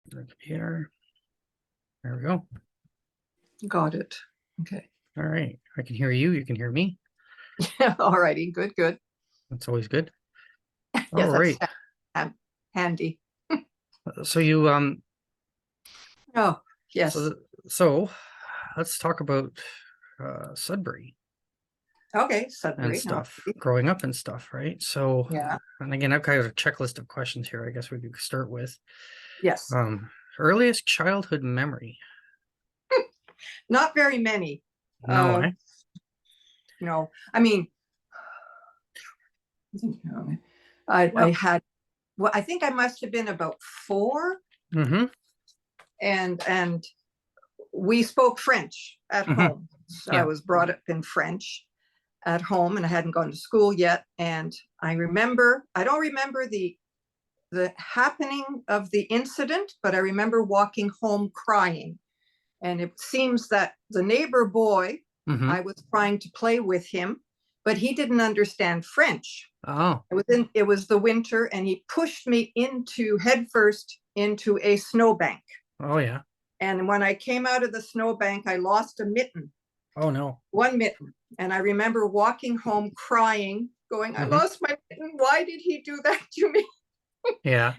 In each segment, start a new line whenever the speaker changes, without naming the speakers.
The computer. There we go.
Got it. Okay.
All right. I can hear you. You can hear me.
All righty. Good, good.
That's always good. All
Yes, that's
right.
handy.
So you
Oh, yes.
so let's talk about Sudbury
Okay,
and
Sudbury.
stuff, growing up and stuff, right? So,
Yeah.
and again, I've got a checklist of questions here. I guess we could start with
Yes.
earliest childhood memory.
Not very many.
No,
Uh, no. I mean, I had, well, I think I must have been about 4,
Mm-hmm.
and we spoke French at
Mm-hmm.
home. So
Yeah.
I was brought up in French at home, and I hadn't gone to school yet. And I don't remember the happening of the incident, but I remember walking home crying. And it seems that the neighbor boy,
Mm-hmm.
I was trying to play with him, but he didn't understand French.
Oh.
It was the winter, and he pushed me headfirst into a snowbank.
Oh yeah.
And when I came out of the snowbank, I lost a mitten.
Oh no.
One mitten. And I remember walking home crying, going, I lost my mitten. Why did he do that to me?
Yeah.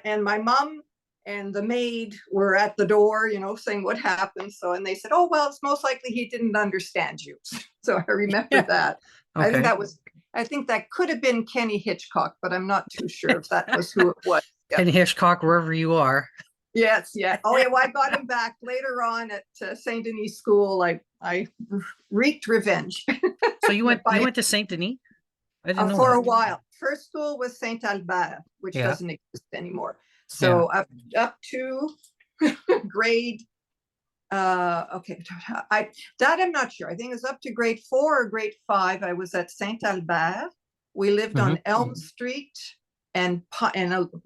And my mom and the maid were at the door, saying what happened. So, and they said, oh, well, it's most likely he didn't understand you. So I remember that.
Okay.
I think that could have been Kenny Hitchcock, but I'm not too sure if that was who it was.
Yeah. Kenny Hitchcock, wherever you are.
Yes, yeah. Oh, yeah. Well, I got him back later on at Saint Denis School. I wreaked revenge.
So you went to Saint Denis? I didn't know
for
that.
a while. First school was Saint Albert, which doesn't exist anymore. So up to grade. Okay, I'm not sure. I think it's up to grade 4 or grade 5. I was at Saint Albert. We lived on Elm Street. And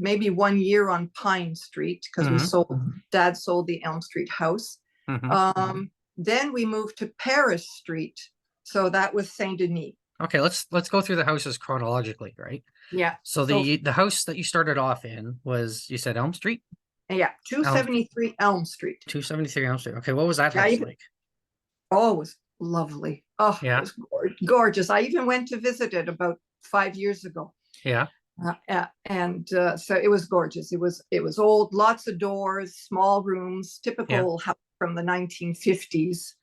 maybe 1 year on Pine Street, because Dad sold the Elm Street house. Then we moved to Paris Street, so that was Saint Denis.
Okay, let's go through the houses chronologically, right?
Yeah.
So the house that you started off in was, you said Elm Street?
Yeah, 273 Elm Street.
273 Elm Street. Okay, what was that house like?
Oh, it was lovely. Oh, yeah. It was gorgeous. I even went to visit it about 5 years ago.
Yeah.
So it was gorgeous. It was old, lots of doors, small rooms, typical house from the 1950s.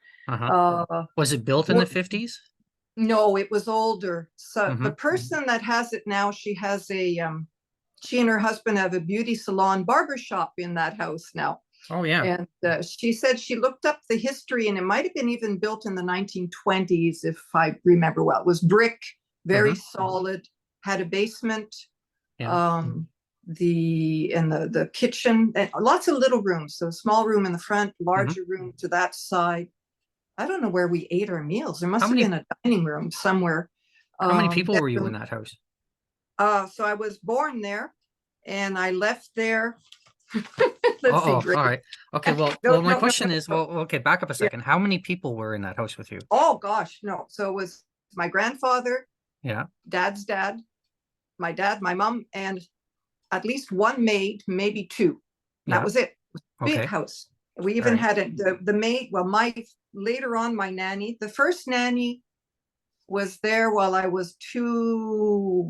Was it built in the 50s?
No, it was older. So the person that has it now, she and her husband have a beauty salon barbershop in that house now.
Oh yeah.
And she said she looked up the history, and it might have been even built in the 1920s, if I remember well. It was brick, very solid. Had a basement, the kitchen, and lots of little rooms. So small room in the front, larger room to that side. I don't know where we ate our meals. There must have been a dining room somewhere.
How many people were you in that house?
So I was born there, and I left there.
All right. Okay. Well, my question is, okay, back up a second. How many people were in that house with you?
Oh gosh, no. So it was my grandfather.
Yeah.
Dad's dad, my dad, my mom, and at least one maid, maybe 2. That was it. Big house. We even had the maid. Well, later on, my nanny, the first nanny was there while I was from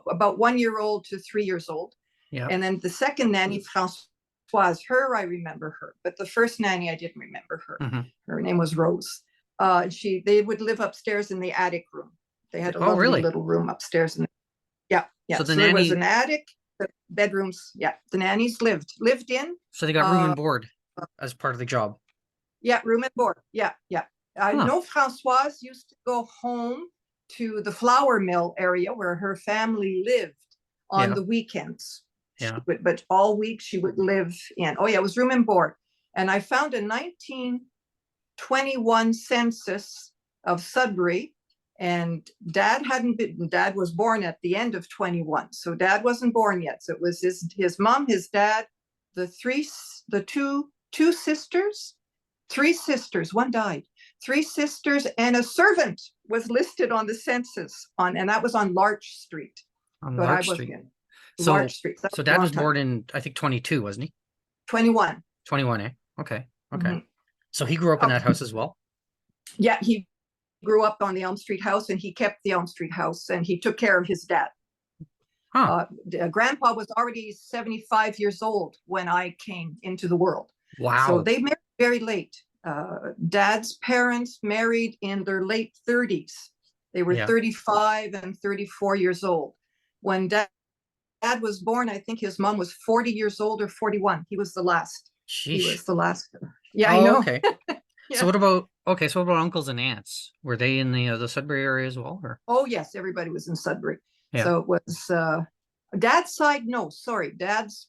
about 1 year old to 3 years old. Yeah. And then the second nanny, Françoise, I remember her, but the first nanny, I didn't remember her. Her name was Rose. They would live upstairs in the attic room. They had a lovely little room upstairs. Yeah. So there was an attic, the bedrooms. Yeah, the nannies lived in.
So they got room and board as part of the job.
Yeah, room and board. Yeah. I know Françoise used to go home to the flour mill area where her family lived on the weekends. Yeah. But all week she would live in. Oh yeah, it was room and board. And I found a 1921 census of Sudbury, and Dad was born at the end of 21. So Dad wasn't born yet. So it was his mom, his dad, the two sisters, 3 sisters, one died. 3 sisters and a servant was listed on the census and that was on Larch Street.
On Larch Street.
Large streets. That
So
was a
dad
long
was
time.
born in, I think, 22, wasn't he?
21.
21, eh? Okay. Okay.
Mhm.
So he grew up in
Oh,
that house as well?
yeah, he grew up on the Elm Street house, and he kept the Elm Street house, and he took care of his dad.
Huh.
Grandpa was already 75 years old when I came into the world. So
Wow.
they married very late. Dad's parents married in their late 30s. They were
Yeah.
35 and 34 years old. When dad was born, I think his mom was 40 years old or 41. He was the last. He
Sheesh.
was the last. Yeah, I
Oh,
know.
okay.
Yeah.
So what about, okay, so what about uncles and aunts? Were they in the Sudbury area as well, or?
Oh, yes, everybody was in Sudbury.
Yeah.
So it was dad's side, no, sorry, dad's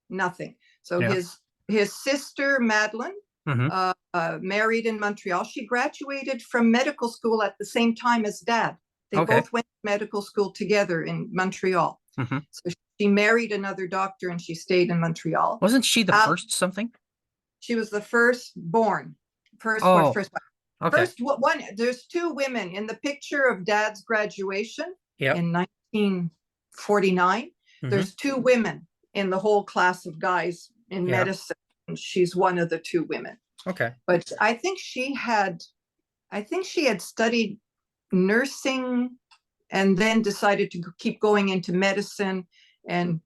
nothing. So
Yeah.
his sister Madeline
Mm-hmm.
married in Montreal. She graduated from medical school at the same time as dad. They
Okay.
both went to medical school together in Montreal.
Mm-hmm.
So she married another doctor and she stayed in Montreal.
Wasn't she the first something?
She was the first born.
Oh,
First
okay.
First one, there's two women in the picture of dad's graduation
Yeah.
in 1949.
Mm-hmm.
There's two women in the whole class of guys in medicine. And she's one of the two women.
Okay.
But I think she had studied nursing and then decided to keep going into medicine, and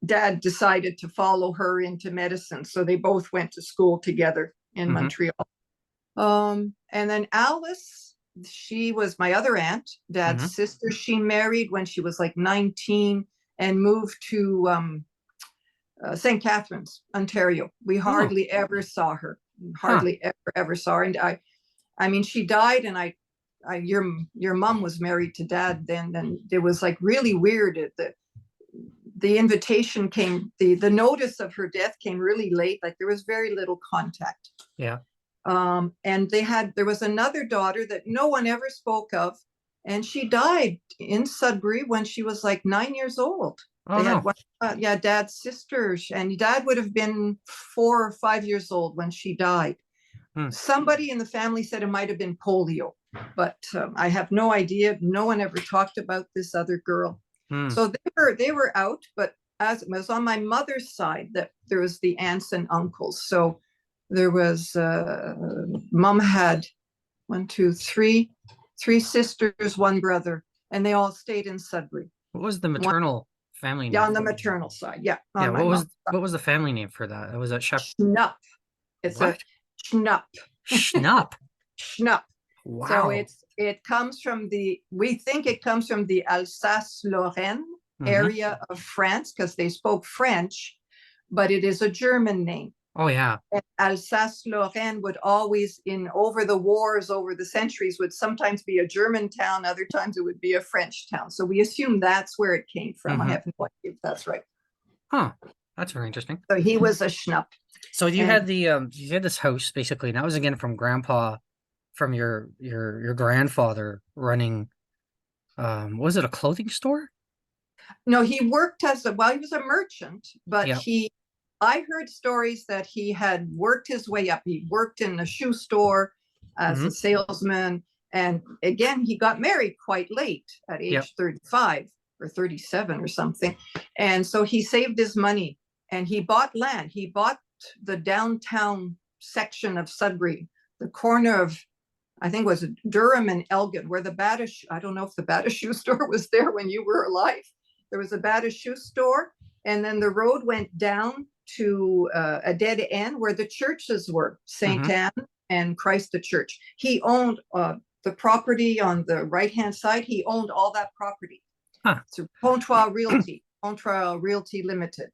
dad decided to follow her into medicine. So they both went to school together in Montreal. And then Alice, she was my other aunt, dad's sister. She married when she was like 19 and moved to St. Catharines, Ontario. We hardly ever saw her. Hardly ever saw her. And I mean, she died, and your mom was married to dad then, and it was like really weird. The invitation came, the notice of her death came really late. Like there was very little contact.
Yeah.
And there was another daughter that no one ever spoke of, and she died in Sudbury when she was like 9 years old.
Oh,
they
no.
had one, dad's sister, and dad would have been 4 or 5 years old when she died. Somebody in the family said it might have been polio, but I have no idea. No one ever talked about this other girl. So they were out, but as it was on my mother's side, that there was the aunts and uncles. So there was mom had 3 sisters, 1 brother, and they all stayed in Sudbury.
What was the maternal family name?
Yeah, on the maternal side. Yeah.
Yeah. What was the family name for that? Was that
Schnupp. It's what? A Schnupp.
Schnupp.
Schnupp.
Wow.
So it comes from we think it comes from the Alsace-Lorraine area of France, because they spoke French, but it is a German name.
Oh, yeah.
And Alsace-Lorraine would always, over the wars, over the centuries, would sometimes be a German town. Other times it would be a French town. So we assume that's where it came from. I have no idea if that's right.
Huh. That's very interesting.
So he was a Schnupp.
So you had you had this house basically, and that was again from Grandpa, from your grandfather running. Was it a clothing store?
No, he worked he was a merchant, but I heard stories that he had worked his way up. He worked in a shoe store as a salesman. And again, he got married quite late at age 35 or 37 or something. And so he saved his money and he bought land. He bought the downtown section of Sudbury, the corner of, I think it was Durham and Elgin, where I don't know if the Bata shoe store was there when you were alive. There was a Bata shoe store. And then the road went down to a dead end where the churches were, St. Anne and Christ the Church. He owned the property on the right-hand side. He owned all that property. So Pontois Realty Limited.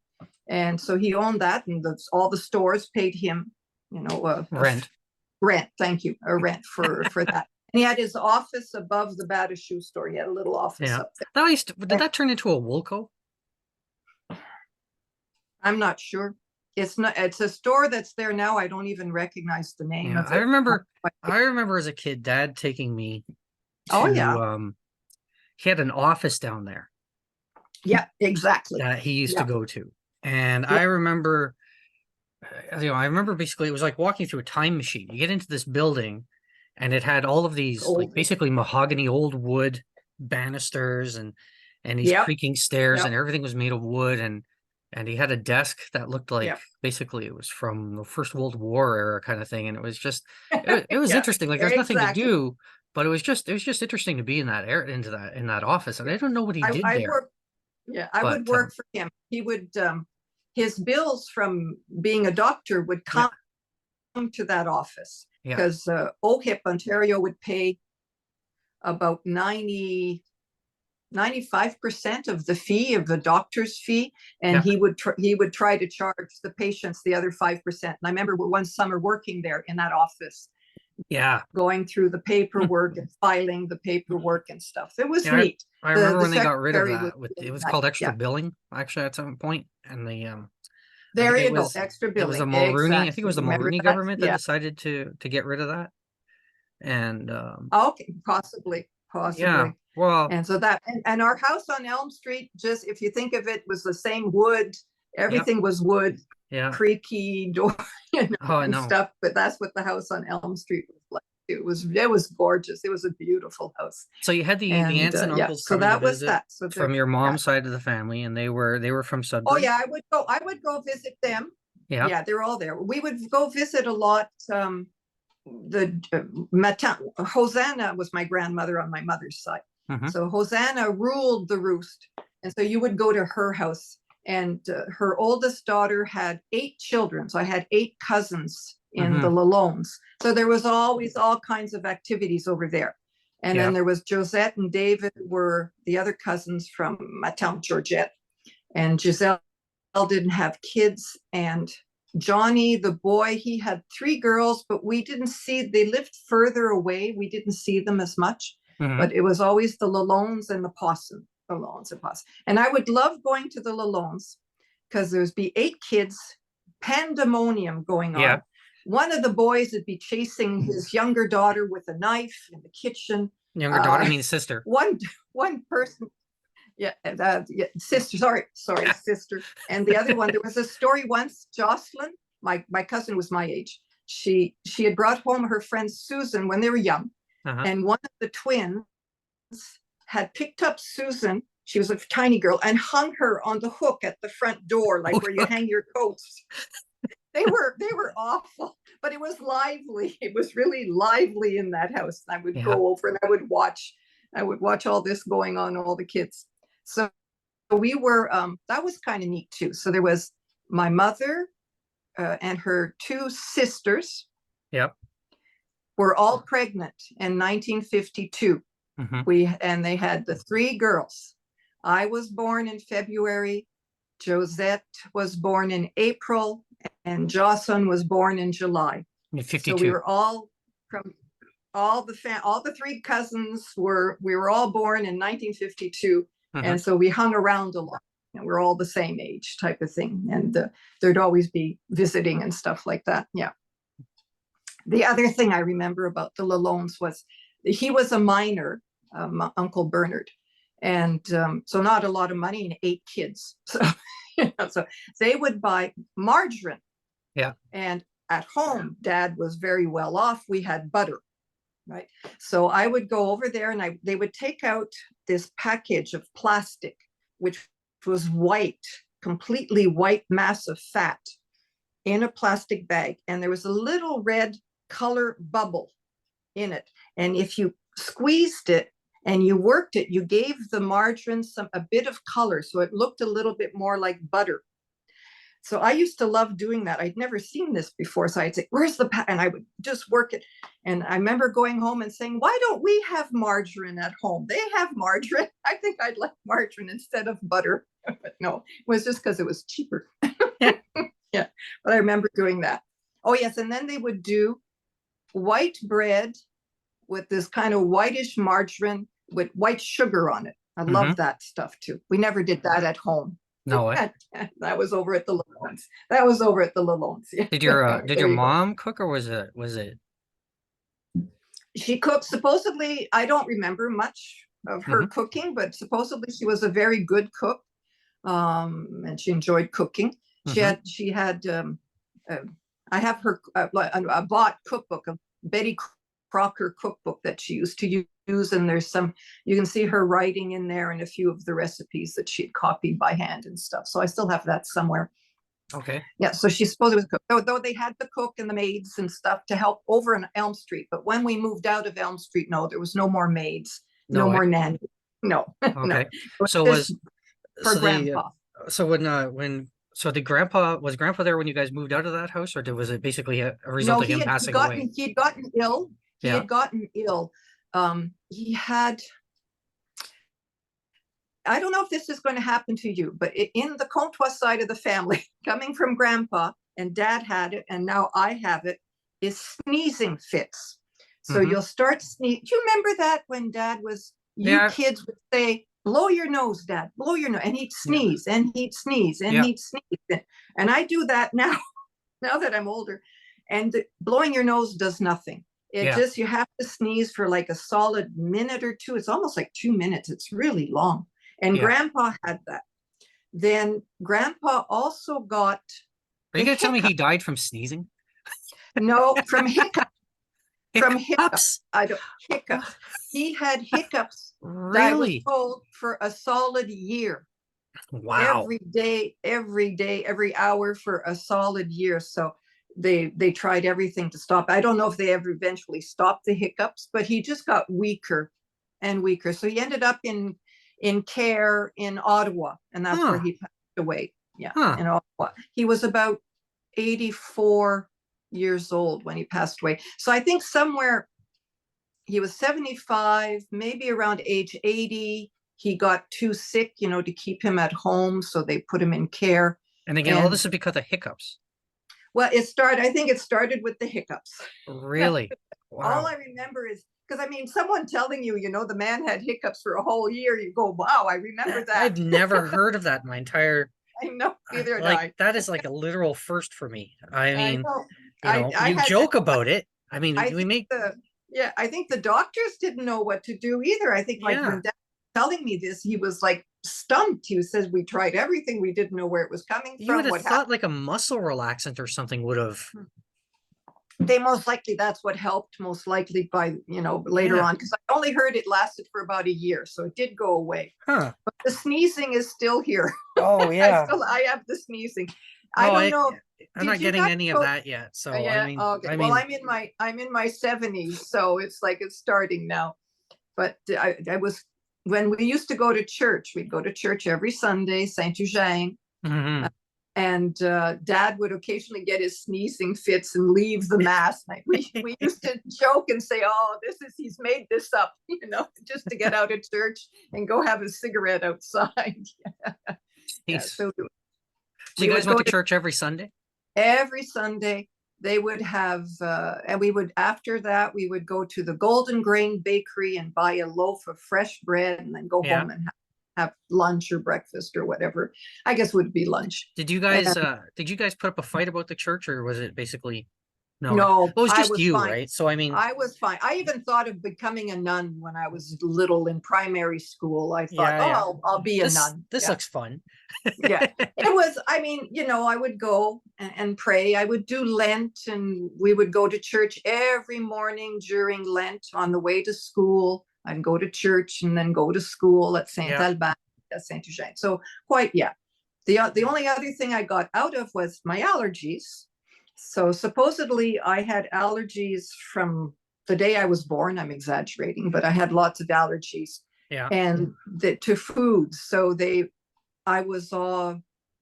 And so he owned that, and all the stores paid him, rent. Thank you. A rent for that. And he had his office above the Bata shoe store. He had a little office up there.
Did that turn into a Woolco?
I'm not sure. It's a store that's there now. I don't even recognize the name of it.
I remember as a kid, Dad taking me to, he had an office down there.
Yeah, exactly.
That he used to go to. And I remember, basically it was like walking through a time machine. You get into this building and it had all of these like basically mahogany old wood banisters, and and these
Yep.
creaking stairs, and
Yep.
everything was made of wood, and he had a desk that looked like
Yep.
basically it was from the First World War era kind of thing, and it was just it was
Yeah.
interesting. Like there's nothing to
Exactly.
do, but it was just interesting to be in that air into that in that office, and
Yeah.
I don't know what he did
I
there,
worked. Yeah, I would
but
work for him. He would. His bills from being a doctor would
yeah,
come to that office
yeah,
because OHIP Ontario would pay about 95% of the fee of the doctor's fee, and
yeah,
he would try to charge the patients the other 5%. And I remember one summer working there in that office,
yeah.
going through the paperwork and filing the paperwork and stuff. It was
Yeah,
neat.
I
The
remember
the
when they got rid of
secretary was
that with it
really
was
nice.
called extra
Yeah,
billing actually at some point, and I
there
think
you go. Extra
it was
billing.
the Mulrooney, I think it
Exactly.
was the
Remember
Mulrooney
that?
government that
Yeah.
decided to get rid of that. And
Okay. Possibly.
yeah,
Possibly.
well,
And so and our house on Elm Street, just if you think of it, was the same wood.
yep,
Everything was wood,
yeah.
creaky door,
Oh, I
and
know.
stuff. But that's what the house on Elm Street was like. It was gorgeous. It was a beautiful house.
So you had the
And
aunts and
yeah,
uncles
so
coming to
that was
visit
that. So
from your
yeah.
mom's side of the family, and they were from
Oh
Sudbury.
yeah, I would go visit them.
Yeah.
Yeah, they're all there. We would go visit a lot. The Hosanna was my grandmother on my mother's side.
Hmm.
So Hosanna ruled the roost. And so you would go to her house. And her oldest daughter had 8 children. So I had 8 cousins in the
Hmm.
Lalondes. So there was always all kinds of activities over there. And
Yeah.
then there was Josette and David were the other cousins from my town, Georgette. And Giselle didn't have kids. And Johnny, the boy, he had 3 girls, but we didn't see, they lived further away. We didn't see them as much,
Hmm.
but it was always the Lalondes and the Possum, Lalondes and Possum. And I would love going to the Lalondes because there'd be 8 kids, pandemonium going
Yeah.
on. One of the boys would be chasing his younger daughter with a knife in the kitchen.
Younger daughter means sister.
One person, yeah, yeah, sister. Sorry, sister. And the other one, there was a story once. Jocelyn, my cousin was my age. She had brought home her friend Susan when they were young,
Uh-huh.
and one of the twins had picked up Susan. She was a tiny girl and hung her on the hook at the front door, like where you hang your coats. They were awful, but it was lively. It was really lively in that house. I would
Yeah.
go over and I would watch all this going on, all the kids. So we were that was kind of neat too. So there was my mother and her 2 sisters
Yep.
were all pregnant in 1952.
Hmm.
And they had the 3 girls. I was born in February, Josette was born in April, and Jocelyn was born in July. So we
52.
were all from all the 3 cousins we were all born in 1952,
Hmm.
and so we hung around a lot. And we're all the same age, type of thing, and there'd always be visiting and stuff like that. Yeah. The other thing I remember about the Lalondes was he was a miner, Uncle Bernard, and so not a lot of money and 8 kids. So so they would buy margarine,
Yeah.
and at home, Dad was very well off. We had butter, right? So I would go over there, and they would take out this package of plastic, which was white, completely white mass of fat in a plastic bag, and there was a little red color bubble in it. And if you squeezed it and you worked it, you gave the margarine a bit of color, so it looked a little bit more like butter. So I used to love doing that. I'd never seen this before. So I'd say, where's the and I would just work it. And I remember going home and saying, why don't we have margarine at home? They have margarine. I think I'd like margarine instead of butter. But no, it was just because it was cheaper.
Yeah.
Yeah. But I remember doing that. Oh, yes. And then they would do white bread with this kind of whitish margarine with white sugar on it. I
Hmm.
love that stuff too. We never did that at home.
No way.
That was over at the Lalondes. That was over at the Lalondes. Yeah.
Did your
There you go.
mom cook, or was it?
She cooked. Supposedly, I don't remember much of her
Hmm.
cooking, but supposedly she was a very good cook, and she enjoyed cooking.
Hmm.
She had. Uh, I have her. I bought cookbook of Betty Crocker cookbook that she used to use, and there's some, you can see her writing in there and a few of the recipes that she'd copied by hand and stuff. So I still have that somewhere.
Okay.
Yeah, so she supposed it was cook. Though they had the cook and the maids and stuff to help over in Elm Street. But when we moved out of Elm Street, no, there was no more maids,
No
no
way.
more nanny. No, no.
Okay.
It was
So
just
was
for
so the
grandpa.
so when so the grandpa there when you guys moved out of that house, or was it basically a result
No,
of him passing away?
he had gotten ill. He
Yeah.
had gotten ill. He had, I don't know if this is going to happen to you, but in the Comtois side of the family, coming from grandpa, and dad had it, and now I have it, is sneezing fits. So
Mm-hmm.
you'll start sneeze. Do you remember that when dad was, you
Yeah.
kids would say, blow your nose, dad, blow your nose. And he'd
Yeah.
sneeze and he'd sneeze and
Yeah.
he'd sneeze. And I do that now, now that I'm older. And blowing your nose does nothing. It
Yeah.
just, you have to sneeze for like a solid minute or two. It's almost like 2 minutes. It's really long. And
Yeah.
grandpa had that. Then grandpa also got
Are you
the
gonna tell me
hiccup.
he died from sneezing?
No, from hiccup. From hiccups.
Hiccups?
I don't, hiccups. He had hiccups, I was
Really?
told, for a solid year.
Wow.
Every day, every hour for a solid year. So they tried everything to stop. I don't know if they ever eventually stopped the hiccups, but he just got weaker and weaker. So he ended up in care in Ottawa, and that's where
Huh.
he passed away. Yeah,
Huh.
in Ottawa. He was about 84 years old when he passed away. So I think somewhere he was 75, maybe around age 80. He got too sick, to keep him at home. So they put him in care.
And again, all
And
this is because of hiccups.
well, I think it started with the hiccups.
Really?
All
Wow.
I remember is, because I mean, someone telling you, the man had hiccups for a whole year, you go, wow, I remember that.
I'd never heard of that in my entire
I know, neither did
like
I.
that is like a literal first for me. I
I
mean,
know. I
you
had,
joke about it. I mean,
I
we
think
make
I think the doctors didn't know what to do either. I think like
yeah.
when Dad was telling me this, he was like stumped. He says, we tried everything. We didn't know where it was coming
You would
from,
have
what happened.
thought like a muscle relaxant or something would have.
They most likely, that's what helped most likely by, later
Yeah.
on, because I only heard it lasted for about a year. So it did go away.
Huh.
But the sneezing is still here.
Oh yeah.
I have the sneezing. I
Oh,
don't know.
I'm
Did
not
you
getting
guys
any of
go?
that yet. So
Yeah. Okay.
I
Well,
mean,
I'm in my 70s, so it's like it's starting now. But I was, when we used to go to church, we'd go to church every Sunday, Saint Eugene,
mhm.
and Dad would occasionally get his sneezing fits and leave the mass. Like we used to joke and say, "Oh, he's made this up," just to get out of church and go have a cigarette outside. Yeah.
Jeez.
So
So you
we
guys
would
went
go
to
to
church every Sunday?
every Sunday. They would have, and we would, after that, we would go to the Golden Grain Bakery and buy a loaf of fresh bread and then go
Yeah.
home and have lunch or breakfast or whatever. I guess would be lunch. And
Did you guys put up a fight about the church, or was it basically no? It
no,
was
I
just
was
you,
fine.
right? So I mean,
I was fine. I even thought of becoming a nun when I was little in primary school. I thought,
yeah,
oh,
yeah.
I'll be a nun.
This
Yeah.
looks fun.
Yeah, it was, I mean, I would go and pray. I would do Lent, and we would go to church every morning during Lent on the way to school. I'd go to church and then go to school at Saint
Yeah.
Albert, at Saint Eugene. So quite, yeah. The only other thing I got out of was my allergies. So supposedly I had allergies from the day I was born. I'm exaggerating, but I had lots of allergies,
Yeah.
and to food. So I was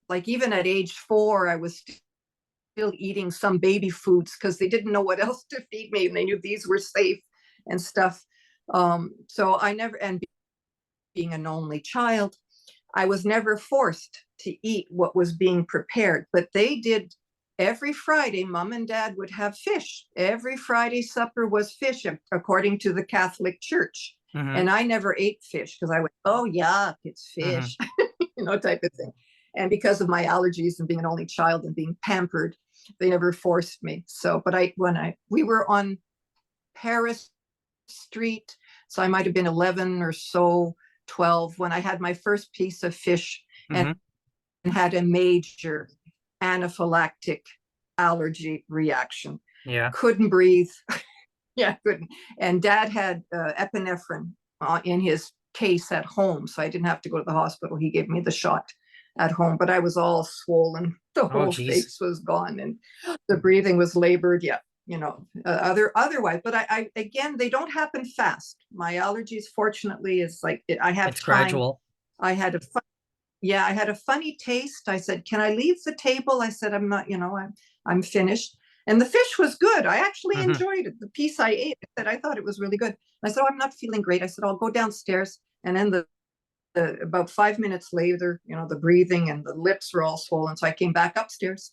like, even at age 4, I was still eating some baby foods because they didn't know what else to feed me, and they knew these were safe and stuff. So I never, and being an only child, I was never forced to eat what was being prepared, but they did. Every Friday, Mom and Dad would have fish. Every Friday supper was fish, according to the Catholic Church.
Mm-hmm.
And I never ate fish because I went, oh, yuck, it's fish, type of thing. And because of my allergies and being an only child and being pampered, they never forced me. So, but we were on Paris Street, so I might have been 11 or so, 12, when I had my first piece of fish, and had a major anaphylactic allergy reaction.
Yeah.
Couldn't breathe. Yeah, couldn't. And Dad had epinephrine in his case at home, so I didn't have to go to the hospital. He gave me the shot at home, but I was all swollen. The
Oh,
whole
geez.
face was gone, and the breathing was labored. Yeah, otherwise. But I again, they don't happen fast. My allergies, fortunately, is like I have
It's
time.
gradual.
I had a yeah, I had a funny taste. I said, "Can I leave the table?" I said, "I'm not, I'm finished." And the fish was good. I actually
Hmm.
enjoyed it. The piece I ate, I thought it was really good. I said, "Oh, I'm not feeling great." I said, "I'll go downstairs." And then about 5 minutes later, the breathing and the lips were all swollen. So I came back upstairs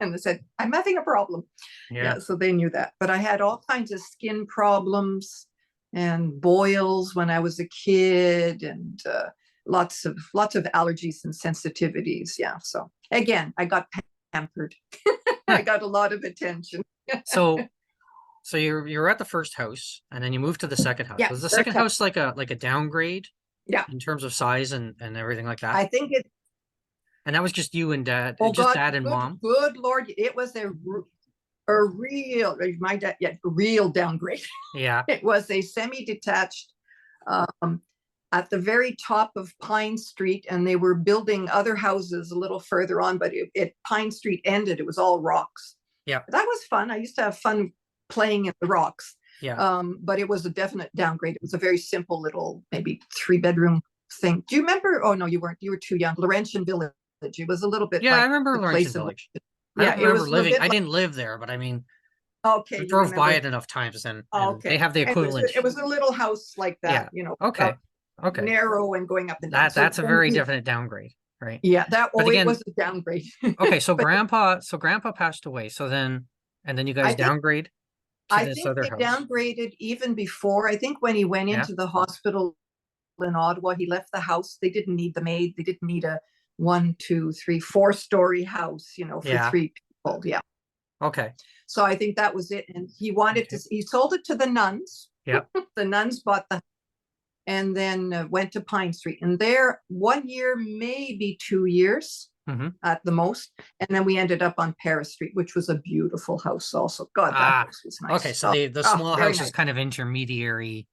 and they said, "I'm having a problem."
Yeah.
Yeah, so they knew that. But I had all kinds of skin problems and boils when I was a kid, and lots of allergies and sensitivities. Yeah. So again, I got pampered. I got a lot of attention.
So so you're at the first house and then you moved to the second house.
Yeah,
Was the
first
second
time.
house like a downgrade
Yeah,
in terms of size and everything like that?
I think it.
And that was just you and dad,
Oh
just
God,
dad and
good,
mom.
good Lord, it was a real my dad, yeah, real downgrade.
Yeah.
It was a semi-detached um, at the very top of Pine Street, and they were building other houses a little further on, but Pine Street ended. It was all rocks.
Yeah.
That was fun. I used to have fun playing in the rocks.
Yeah.
But it was a definite downgrade. It was a very simple little, maybe 3-bedroom thing. Do you remember? Oh no, you weren't. You were too young. Laurentian Village. It was a little bit
Yeah, I
like
remember
the
Laurentian
place in.
Village. I
Yeah,
don't
it
remember
was a
living.
bit
I
like.
didn't live there, but I mean,
Okay,
I
you
drove by
remember.
it enough times and they
Okay,
have the
and
equivalent.
it was a little house like that,
Yeah. Okay.
up
Okay.
narrow and going up and down.
That
So
that's a very definite downgrade, right?
yeah,
But
it
again,
was a downgrade.
okay, so
But
grandpa passed away. So then and then you
I
guys
think
downgrade to
I
this
think
other
they
house.
downgraded even before. I think when he went
Yeah.
into the hospital in Ottawa, he left the house. They didn't need the maid. They didn't need a 1, 2, 3, 4-story house, for
Yeah.
3 people. Yeah.
Okay.
So I think that was it. And he wanted to.
Okay.
He sold it to the nuns.
Yeah.
The nuns bought the and then went to Pine Street. And there, 1 year, maybe 2 years
Hmm.
at the most. And then we ended up on Paris Street, which was a beautiful house also. God, that
Ah,
house was
okay.
nice.
So
Oh,
the
oh,
small
very
house is
nice.
kind of intermediary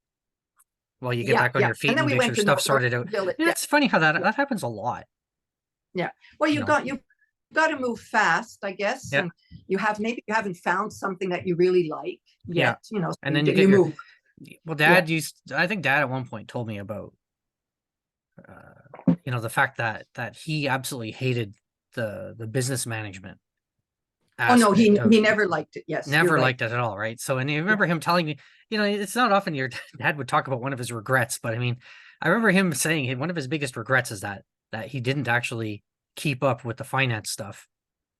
while you get
Yeah,
back on
yeah.
your feet
And then
and
we
get
went
your
to
stuff sorted out.
Village.
Yeah,
Yeah,
it's funny how that
yeah,
that happens a lot,
yeah. Well,
you know.
you got to move fast, I guess,
Yeah.
and maybe you haven't found something that you really like
Yeah.
yet. So
And then you get
you
your
move.
well,
Yeah.
I think dad at one point told me about the fact that he absolutely hated the business management
Oh no,
aspect of
he never liked it. Yes, you're
never
right.
liked it at all, right? So, and I
Yeah.
remember him telling me, it's not often your dad would talk about one of his regrets, but I mean, I remember him saying one of his biggest regrets is that he didn't actually keep up with the finance stuff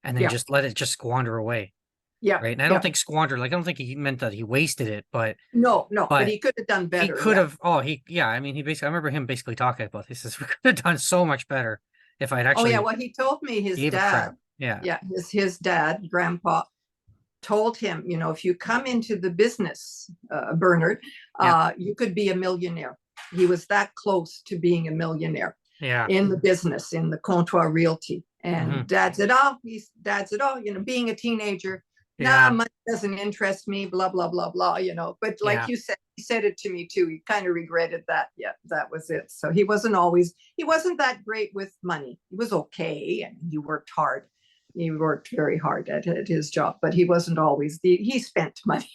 and then
Yeah.
just let it just squander away,
Yeah.
right? And I don't
Yeah.
think squander, like I don't think he meant that he wasted it, but
No, no, but
but
he could have done
he
better.
could
Yeah.
have. Oh, yeah. I mean, I remember him basically talking about this. He says we could have done so much better if I'd
Oh yeah.
actually
Well, he told me his
gave a
dad.
crap. Yeah,
Yeah, his dad, grandpa, told him, if you come into the business, Bernard,
yeah,
you could be a millionaire. He was that close to being a millionaire
yeah.
in the business, in the comptoir realty.
Hmm.
And dad said, oh, being a teenager, nah,
Yeah,
money doesn't interest me, blah, blah, blah, blah, But like
yeah.
you said, he said it to me too. He kind of regretted that. Yeah, that was it. So he wasn't that great with money. He was okay, and he worked hard. He worked very hard at his job, but he wasn't always he spent money.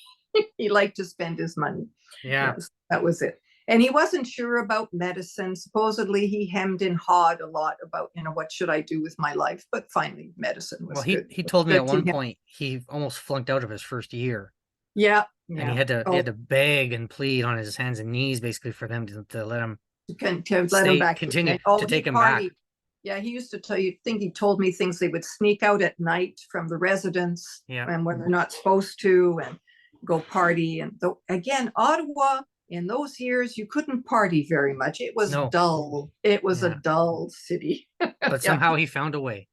He liked to spend his money.
Yeah.
Yes, that was it. And he wasn't sure about medicine. Supposedly he hemmed and hawed a lot about, what should I do with my life? But finally medicine
Well,
was
he
good.
he told me at
Good to
one
him.
point he almost flunked out of his first year,
Yeah,
and he
yeah.
had to he
Oh,
had to beg and plead on his hands and knees basically for them to let him
to let him back in.
continue to
Oh, he
take him back.
partied. Yeah, he used to tell you, think he told me things they would sneak out at night from the residence
Yeah.
and when they're not supposed to and go party. And again, Ottawa in those years, you couldn't party very much. It was
No.
dull. It was a
Yeah.
dull city.
But
Yeah.
somehow he found a way.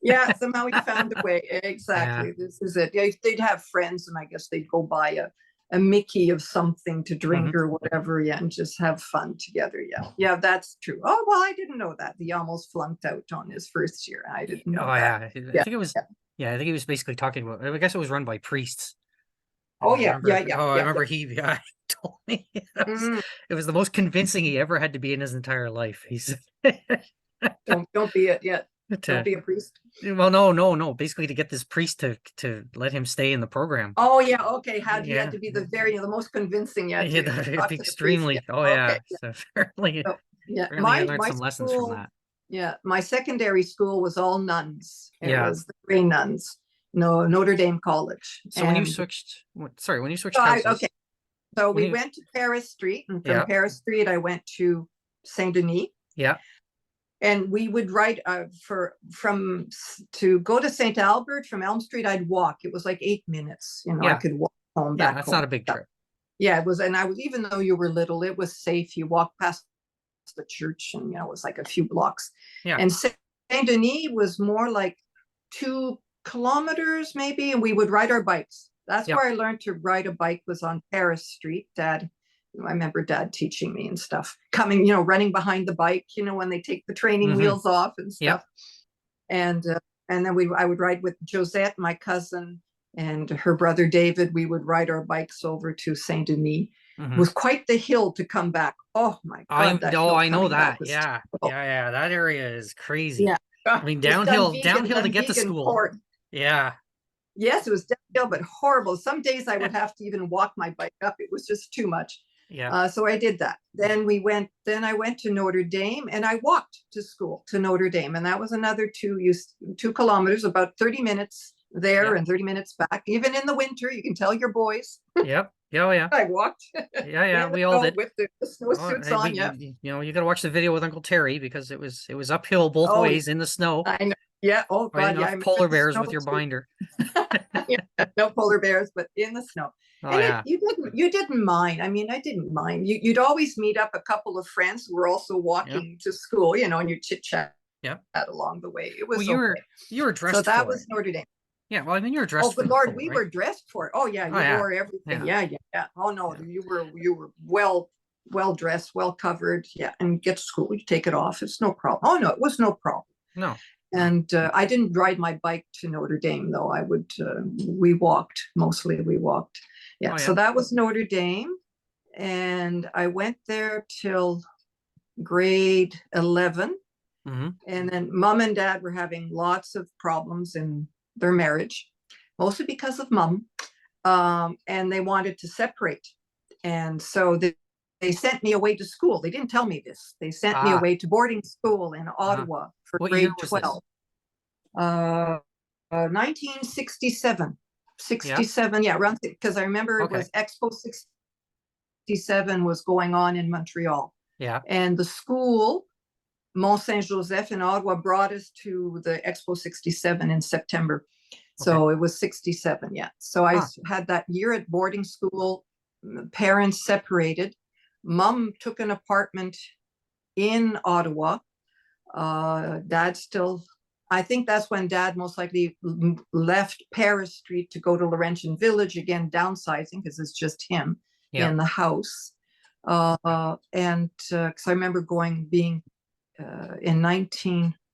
Yeah, somehow he found a way.
Yeah.
Exactly. This is it. Yeah, they'd have friends, and I guess they'd go buy a Mickey of something to drink
Hmm.
or whatever, yeah, and just have fun together. Yeah, yeah, that's true. Oh well, I didn't know that. He almost flunked out on his first year. I didn't know
Oh
that.
yeah. I
Yeah,
think it was
yeah.
yeah, I think he was basically talking about I guess it was run by priests.
Oh
I
yeah,
remember.
yeah, yeah,
Oh, I
yeah, yeah.
remember he yeah, told me
Mm,
it was the most convincing he ever had to be in his entire life. He said
don't be it yet. Don't
to
be a priest.
well, no. Basically, to get this priest to let him stay in the program.
Oh yeah, okay. Had you had
Yeah,
to be the most convincing yet
yeah,
to talk to the priest. Yeah.
extremely. Oh
Okay.
yeah. So apparently,
So, yeah,
apparently, I
my
learned
my
some lessons from
school,
that.
yeah, my secondary school was all nuns. It
Yeah.
was the Grey Nuns, no Notre Dame College.
So when you
And
switched, sorry, when you switched
so
houses,
okay, so
when
we
you,
went to Paris Street, and from
yeah,
Paris Street I went to Saint Denis,
yeah,
and we would ride to go to Saint Albert from Elm Street. I'd walk. It was like 8 minutes. I
yeah,
could walk home,
yeah.
back
That's not
home.
a big trip.
Yeah, it was, and I was, even though you were little, it was safe. You walked past the church, and it was like a few blocks.
Yeah,
And Saint Denis was more like 2 kilometers maybe, and we would ride our bikes. That's
yep.
where I learned to ride a bike, was on Paris Street. I remember Dad teaching me and stuff. Coming, running behind the bike, when they take the training wheels off and stuff.
Yep.
And then I would ride with Josette, my cousin, and her brother David. We would ride our bikes over to Saint Denis. It was quite the hill to come back. Oh my God, that hill
I know
coming back
that.
was
Yeah,
terrible.
yeah. That area is crazy.
Yeah.
I mean,
It was
downhill to
done
get to
vegan
school.
pork.
Yeah,
Yes, it was downhill, but horrible. Some days I would have to even walk my bike up. It was just too much.
yeah.
So I did that. Then I went to Notre Dame, and I walked to school to Notre Dame. And that was another 2 kilometers, about 30 minutes there
Yep.
and 30 minutes back. Even in the winter, you can tell your boys.
Yep. Yeah, oh, yeah.
I walked.
Yeah. We all did.
With the snowsuits
Oh,
on. Yeah.
you got to watch the video with Uncle Terry because it was uphill both
Oh,
ways in the snow.
I know. Yeah. Oh
Fighting
God. Yeah. I
off
remember
polar
the
bears
snow
with your
too.
binder.
Yeah, no polar bears, but in the snow.
Oh
And
yeah.
you didn't mind. I mean, I didn't mind. You'd always meet up a couple of friends who were also
Yeah.
walking to school, and you chit chat
Yeah.
along the way. It
Well,
was
you were
okay.
dressed
So that
for
was
it.
Notre Dame.
Yeah. Well, I mean, you were
Oh,
dressed
good
for the
Lord,
full,
we
right?
were dressed for it. Oh yeah,
Oh
you
yeah.
wore everything.
Yeah.
Yeah. Oh no,
Yeah.
you were well dressed, well covered. Yeah, and get to school, you take it off. It's no problem. Oh no, it was no problem.
No.
And I didn't ride my bike to Notre Dame, though. We walked, mostly we walked. Yeah,
Oh
so
yeah.
that was Notre Dame. And I went there till grade 11. And then Mom and Dad were having lots of problems in their marriage, mostly because of Mom. And they wanted to separate. And so they sent me away to school. They didn't tell me this. They sent me away to boarding school in Ottawa for
What year
grade
was
12. 1967. 67, yeah, around, because I remember it was Expo 67 was going on in Montreal.
Yeah.
And the school, Mont Saint Joseph in Ottawa, brought us to the Expo 67 in September. So it was 67, yeah. So I had that year at boarding school. Parents separated. Mom took an apartment in Ottawa. Dad still, I think that's when Dad most likely left Paris Street to go to Laurentian Village, again downsizing because it's just him in the house. And because I remember being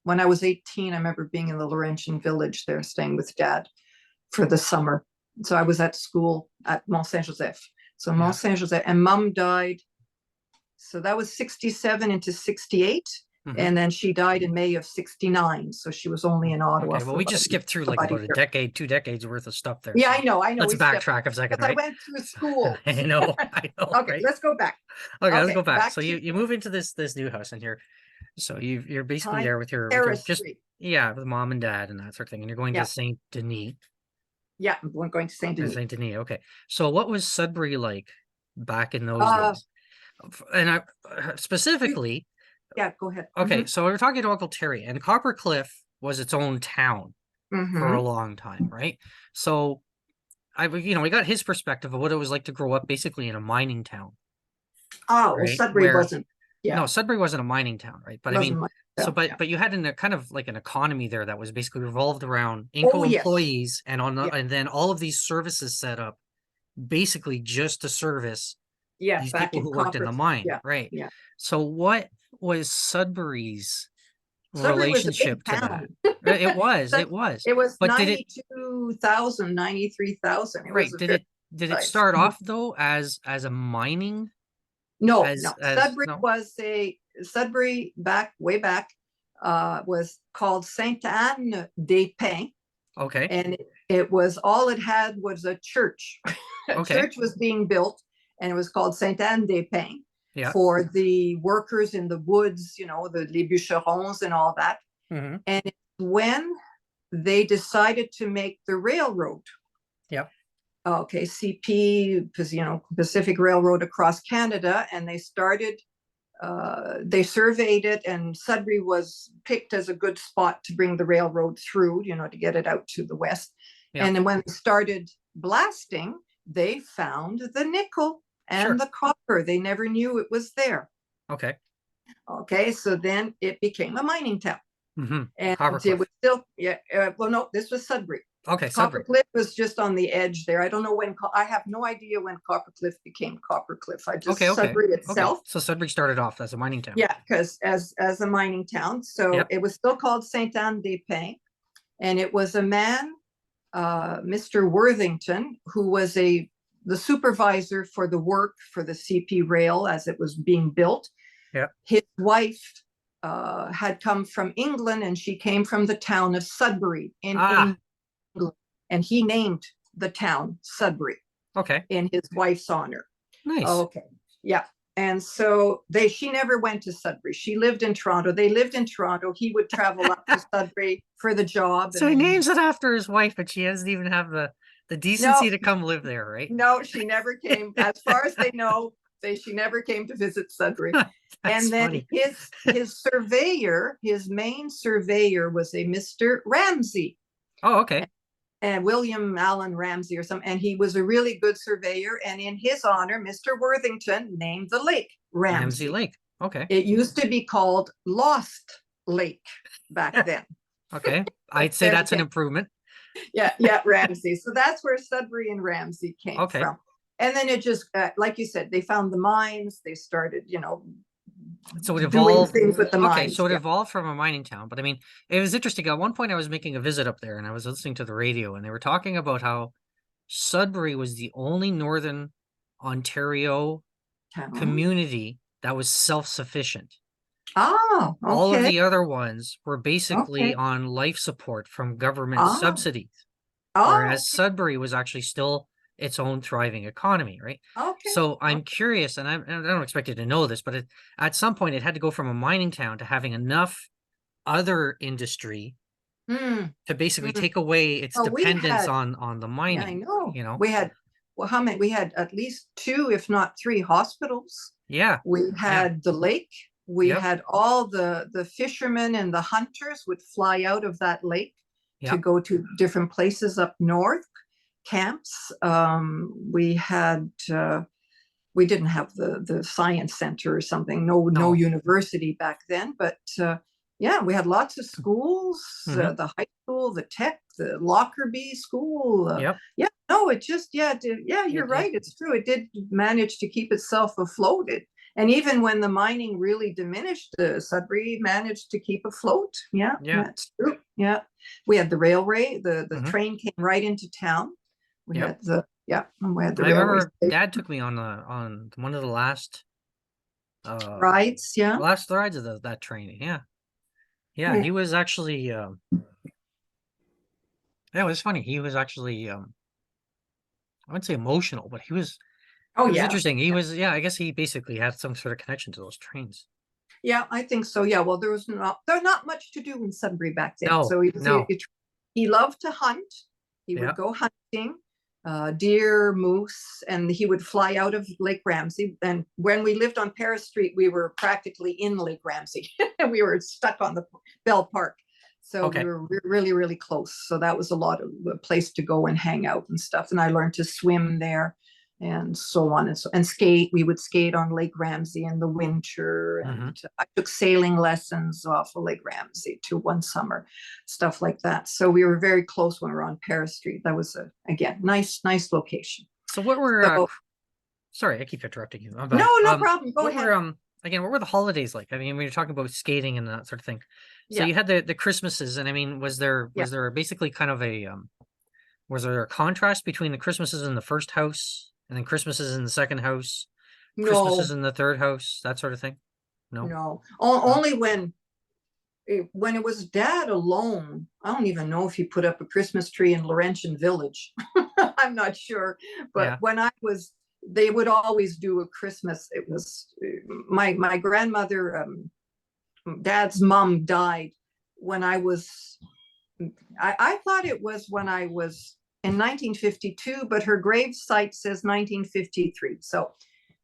when I was 18, I remember being in the Laurentian Village there, staying with Dad for the summer. So I was at school at Mont Saint Joseph. So Mont Saint Joseph, and Mom died. So that was 67 into 68. And then she died in May of 69. So she was only in Ottawa.
Okay, well, we just skipped through like about a decade, 2 decades worth of stuff there.
Yeah,
so
I know.
Let's backtrack a second, right?
I went through school.
I know.
Okay,
right?
let's go back.
Okay, let's go back. So you move into this new house, and so you're basically there with your just
Street.
with Mom and Dad and that sort of thing, and you're going to Saint Denis.
Yeah, I'm going to Saint Denis.
Saint Denis. Okay, so what was Sudbury like back in those days? And I specifically.
Yeah, go ahead.
Okay, so we were talking to Uncle Terry, and Coppercliff was its own town for a long time, right? So we got his perspective of what it was like to grow up basically in a mining town.
Oh, right? Well, Sudbury wasn't. Yeah.
No, Sudbury wasn't a mining town, right? But I mean, but you had a kind of like an economy there that was basically revolved around Inco employees, and and then all of these services set up basically just to service these people who worked in the mine, right? Yeah. So what was Sudbury's relationship to that? It was.
It was
But
92,000, 93,000.
Right. did it start off though as a mining?
No,
as
Sudbury way back was called Sainte Anne des Pins.
Okay.
And it was, all it had was a church. A church was being built, and it was called Sainte Anne des Pins for the workers in the woods, you know, the les bûcherons and all that. And when they decided to make the railroad, okay, CP, because, you know, Pacific Railroad across Canada, and they started, they surveyed it, and Sudbury was picked as a good spot to bring the railroad through, you know, to get it out to the west. And then when they started blasting, they found the nickel and the copper. They never knew it was there.
Okay.
Okay, so then it became a mining town. And it was still, well, no, this was Sudbury.
Okay,
Coppercliff was just on the edge there. I don't know when, I have no idea when Coppercliff became Coppercliff. I just, Sudbury itself.
Okay. So Sudbury started off as a mining town.
Yeah, because as a mining town. So it was still called Sainte Anne des Pins. And it was a man, Mr. Worthington, who was the supervisor for the work for the CP rail as it was being built. His wife had come from England, and she came from the town of Sudbury in England, and he named the town Sudbury in his wife's honor.
Nice.
Okay. Yeah. And so she never went to Sudbury. She lived in Toronto. They lived in Toronto. He would travel up to Sudbury for the job.
So he names it after his wife, but she doesn't even have the decency to come live there, right?
No, she never came. As far as they know, she never came to visit Sudbury. And then his surveyor, his main surveyor, was a Mr. Ramsey.
Oh, okay.
And William Allen Ramsey or something. And he was a really good surveyor. And in his honor, Mr. Worthington named the lake Ramsey
Lake. Okay.
It used to be called Lost Lake back then.
Okay. I'd say that's an improvement.
Yeah, Ramsey. So that's where Sudbury and Ramsey came from. And then it just, like you said, they found the mines. They started, you know,
so it evolved
doing things with the mines.
So it evolved from a mining town. But I mean, it was interesting. At one point I was making a visit up there, and I was listening to the radio, and they were talking about how Sudbury was the only Northern Ontario community that was self-sufficient.
Oh, okay.
All of the other ones were basically on life support from government subsidies. Whereas Sudbury was actually still its own thriving economy, right?
Okay.
So I'm curious, and I don't expect you to know this, but at some point it had to go from a mining town to having enough other industry to basically take away its dependence on the mining.
Yeah, I know.
You know,
we had, well, how many? We had at least 2, if not 3 hospitals.
Yeah.
We had the lake. We had all the fishermen and the hunters would fly out of that lake to go to different places up north. Camps. We had we didn't have the science center or something, no university back then, but we had lots of schools, the high school, the tech, the Lockerbie school. It just you're right, it's true, it did manage to keep itself afloat. And even when the mining really diminished, Sudbury managed to keep afloat. That's true. We had the railway, the train came right into town. We had the I
remember Dad took me on one of the last
rides.
Last rides of that train. He was actually it was funny. He was actually I wouldn't say emotional, but he was it was interesting. He was I guess he basically had some sort of connection to those trains.
Yeah, I think so. Yeah, well, there's not much to do in Sudbury back then. He loved to hunt. He would go hunting. Deer, moose, and he would fly out of Lake Ramsey. And when we lived on Paris Street, we were practically in Lake Ramsey. We were stuck on the Bell Park. So we were really, really close. So that was a place to go and hang out and stuff. And I learned to swim there and so on and skate. We would skate on Lake Ramsey in the winter. And I took sailing lessons off of Lake Ramsey too one summer, stuff like that. So we were very close when we were on Paris Street. That was again, nice location.
So what were, sorry, I keep interrupting you.
No problem. Go ahead.
Again, what were the holidays like? I mean, we were talking about skating and that sort of thing. So you had the Christmases, and I mean, was there basically kind of Was there a contrast between the Christmases in the first house and then Christmases in the second house, Christmases
No,
in the third house, that sort of thing? No.
no. Only when it was Dad alone. I don't even know if he put up a Christmas tree in Laurentian Village. I'm not sure. But when I was, they would always do a Christmas. It was my grandmother, Dad's mom died when I was, I thought it was when I was in 1952, but her grave site says 1953. So,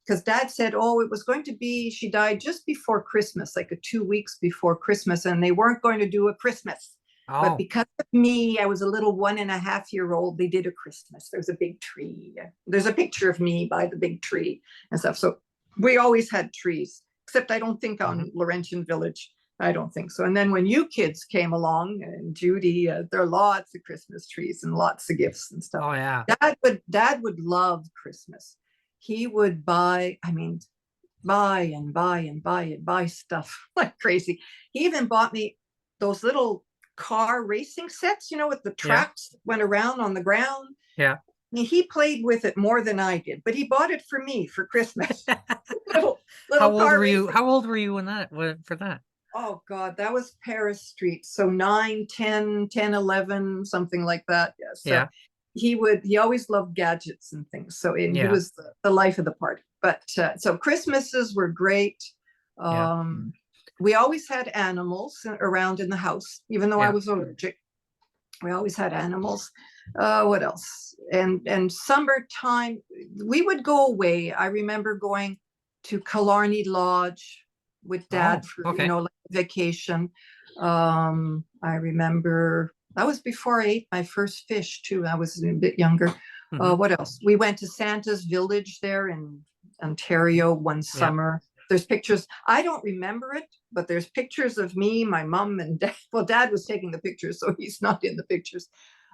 because Dad said, oh, it was going to be, she died just before Christmas, like 2 weeks before Christmas, and they weren't going to do a Christmas.
Oh.
But because of me, I was a little 1.5-year-old, they did a Christmas. There's a big tree. There's a picture of me by the big tree and stuff. So we always had trees, except I don't think on Laurentian Village. I don't think so. And then when you kids came along, and Judy, there are lots of Christmas trees and lots of gifts and stuff.
Oh yeah.
Dad would love Christmas. He would buy, I mean, buy and buy and buy and buy stuff like crazy. He even bought me those little car racing sets, you know, with the tracks that went around on the ground.
Yeah.
He played with it more than I did, but he bought it for me for Christmas. little
How old were you when for that?
Oh God, that was Paris Street. So 9, 10, 10, 11, something like that. Yeah. So he always loved gadgets and things. So he was the life of the party. But so Christmases were great. We always had animals around in the house, even though I was allergic. We always had animals. What else? And summertime, we would go away. I remember going to Killarney Lodge with Dad for like vacation. I remember that was before I ate my first fish too. I was a bit younger. What else? We went to Santa's Village there in Ontario one summer. There's pictures. I don't remember it, but there's pictures of me, my mom, and Dad. Well, Dad was taking the pictures, so he's not in the pictures.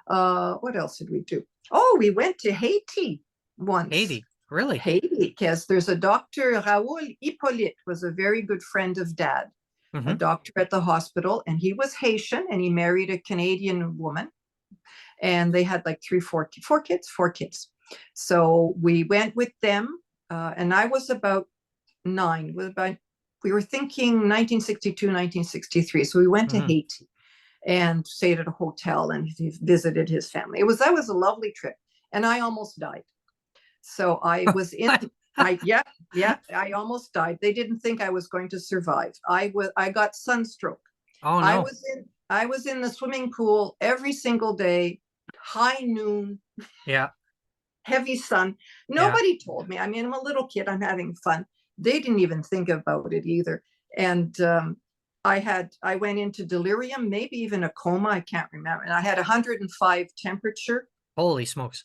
What else did we do? Oh, we went to Haiti once.
Haiti, really?
Haiti, because there's a doctor, Raoul Hippolyte, was a very good friend of Dad, a doctor at the hospital, and he was Haitian, and he married a Canadian woman, and they had like four kids. So we went with them, and I was about 9. We were thinking 1962, 1963. So we went to Haiti and stayed at a hotel and visited his family. That was a lovely trip, and I almost died. So I was in. I almost died. They didn't think I was going to survive. I got sunstroke.
Oh no!
I was in the swimming pool every single day, high noon.
Yeah.
Heavy sun. Nobody told me. I mean, I'm a little kid. I'm having fun. They didn't even think about it either. And I went into delirium, maybe even a coma. I can't remember. And I had 105 temperature.
Holy smokes.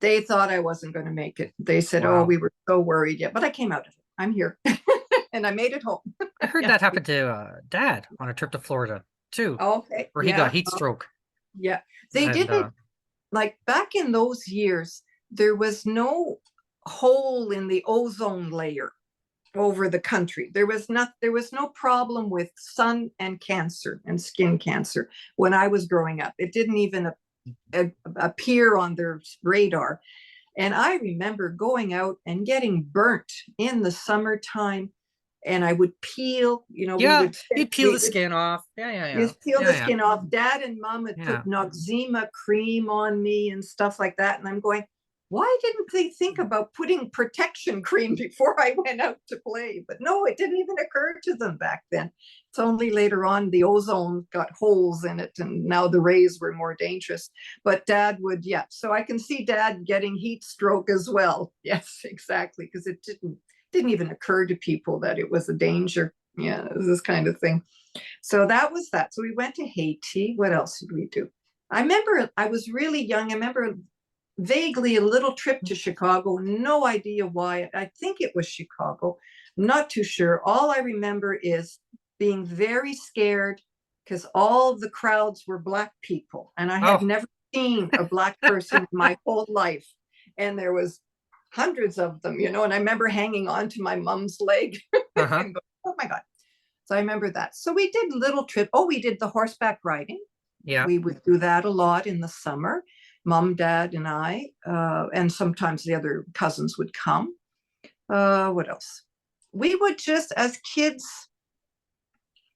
They thought I wasn't going to make it. They said, oh, we were so worried. Yeah, but I came out of it. I'm here. And I made it home.
I heard that happened to Dad on a trip to Florida too.
Okay.
Where he got heat stroke.
Yeah. They didn't, like back in those years, there was no hole in the ozone layer over the country. There was no problem with sun and cancer and skin cancer when I was growing up. It didn't even appear on their radar. And I remember going out and getting burnt in the summertime, and I would peel,
you'd peel the skin off.
You'd peel the skin off. Dad and Mom had put Noxzema cream on me and stuff like that. And I'm going, why didn't they think about putting protection cream before I went out to play? But no, it didn't even occur to them back then. It's only later on the ozone got holes in it, and now the rays were more dangerous. But Dad would, so I can see Dad getting heat stroke as well. Yes, exactly, because it didn't even occur to people that it was a danger. Yeah, this kind of thing. So that was that. So we went to Haiti. What else did we do? I remember I was really young. I remember vaguely a little trip to Chicago. No idea why. I think it was Chicago. I'm not too sure. All I remember is being very scared because all the crowds were Black people, and I had never seen a Black person in my whole life, and there was hundreds of them, and I remember hanging on to my mom's leg and going, oh my God. So I remember that. So we did little trip. We did the horseback riding. We would do that a lot in the summer. mom, dad, and I, and sometimes the other cousins would come. What else? We would just, as kids,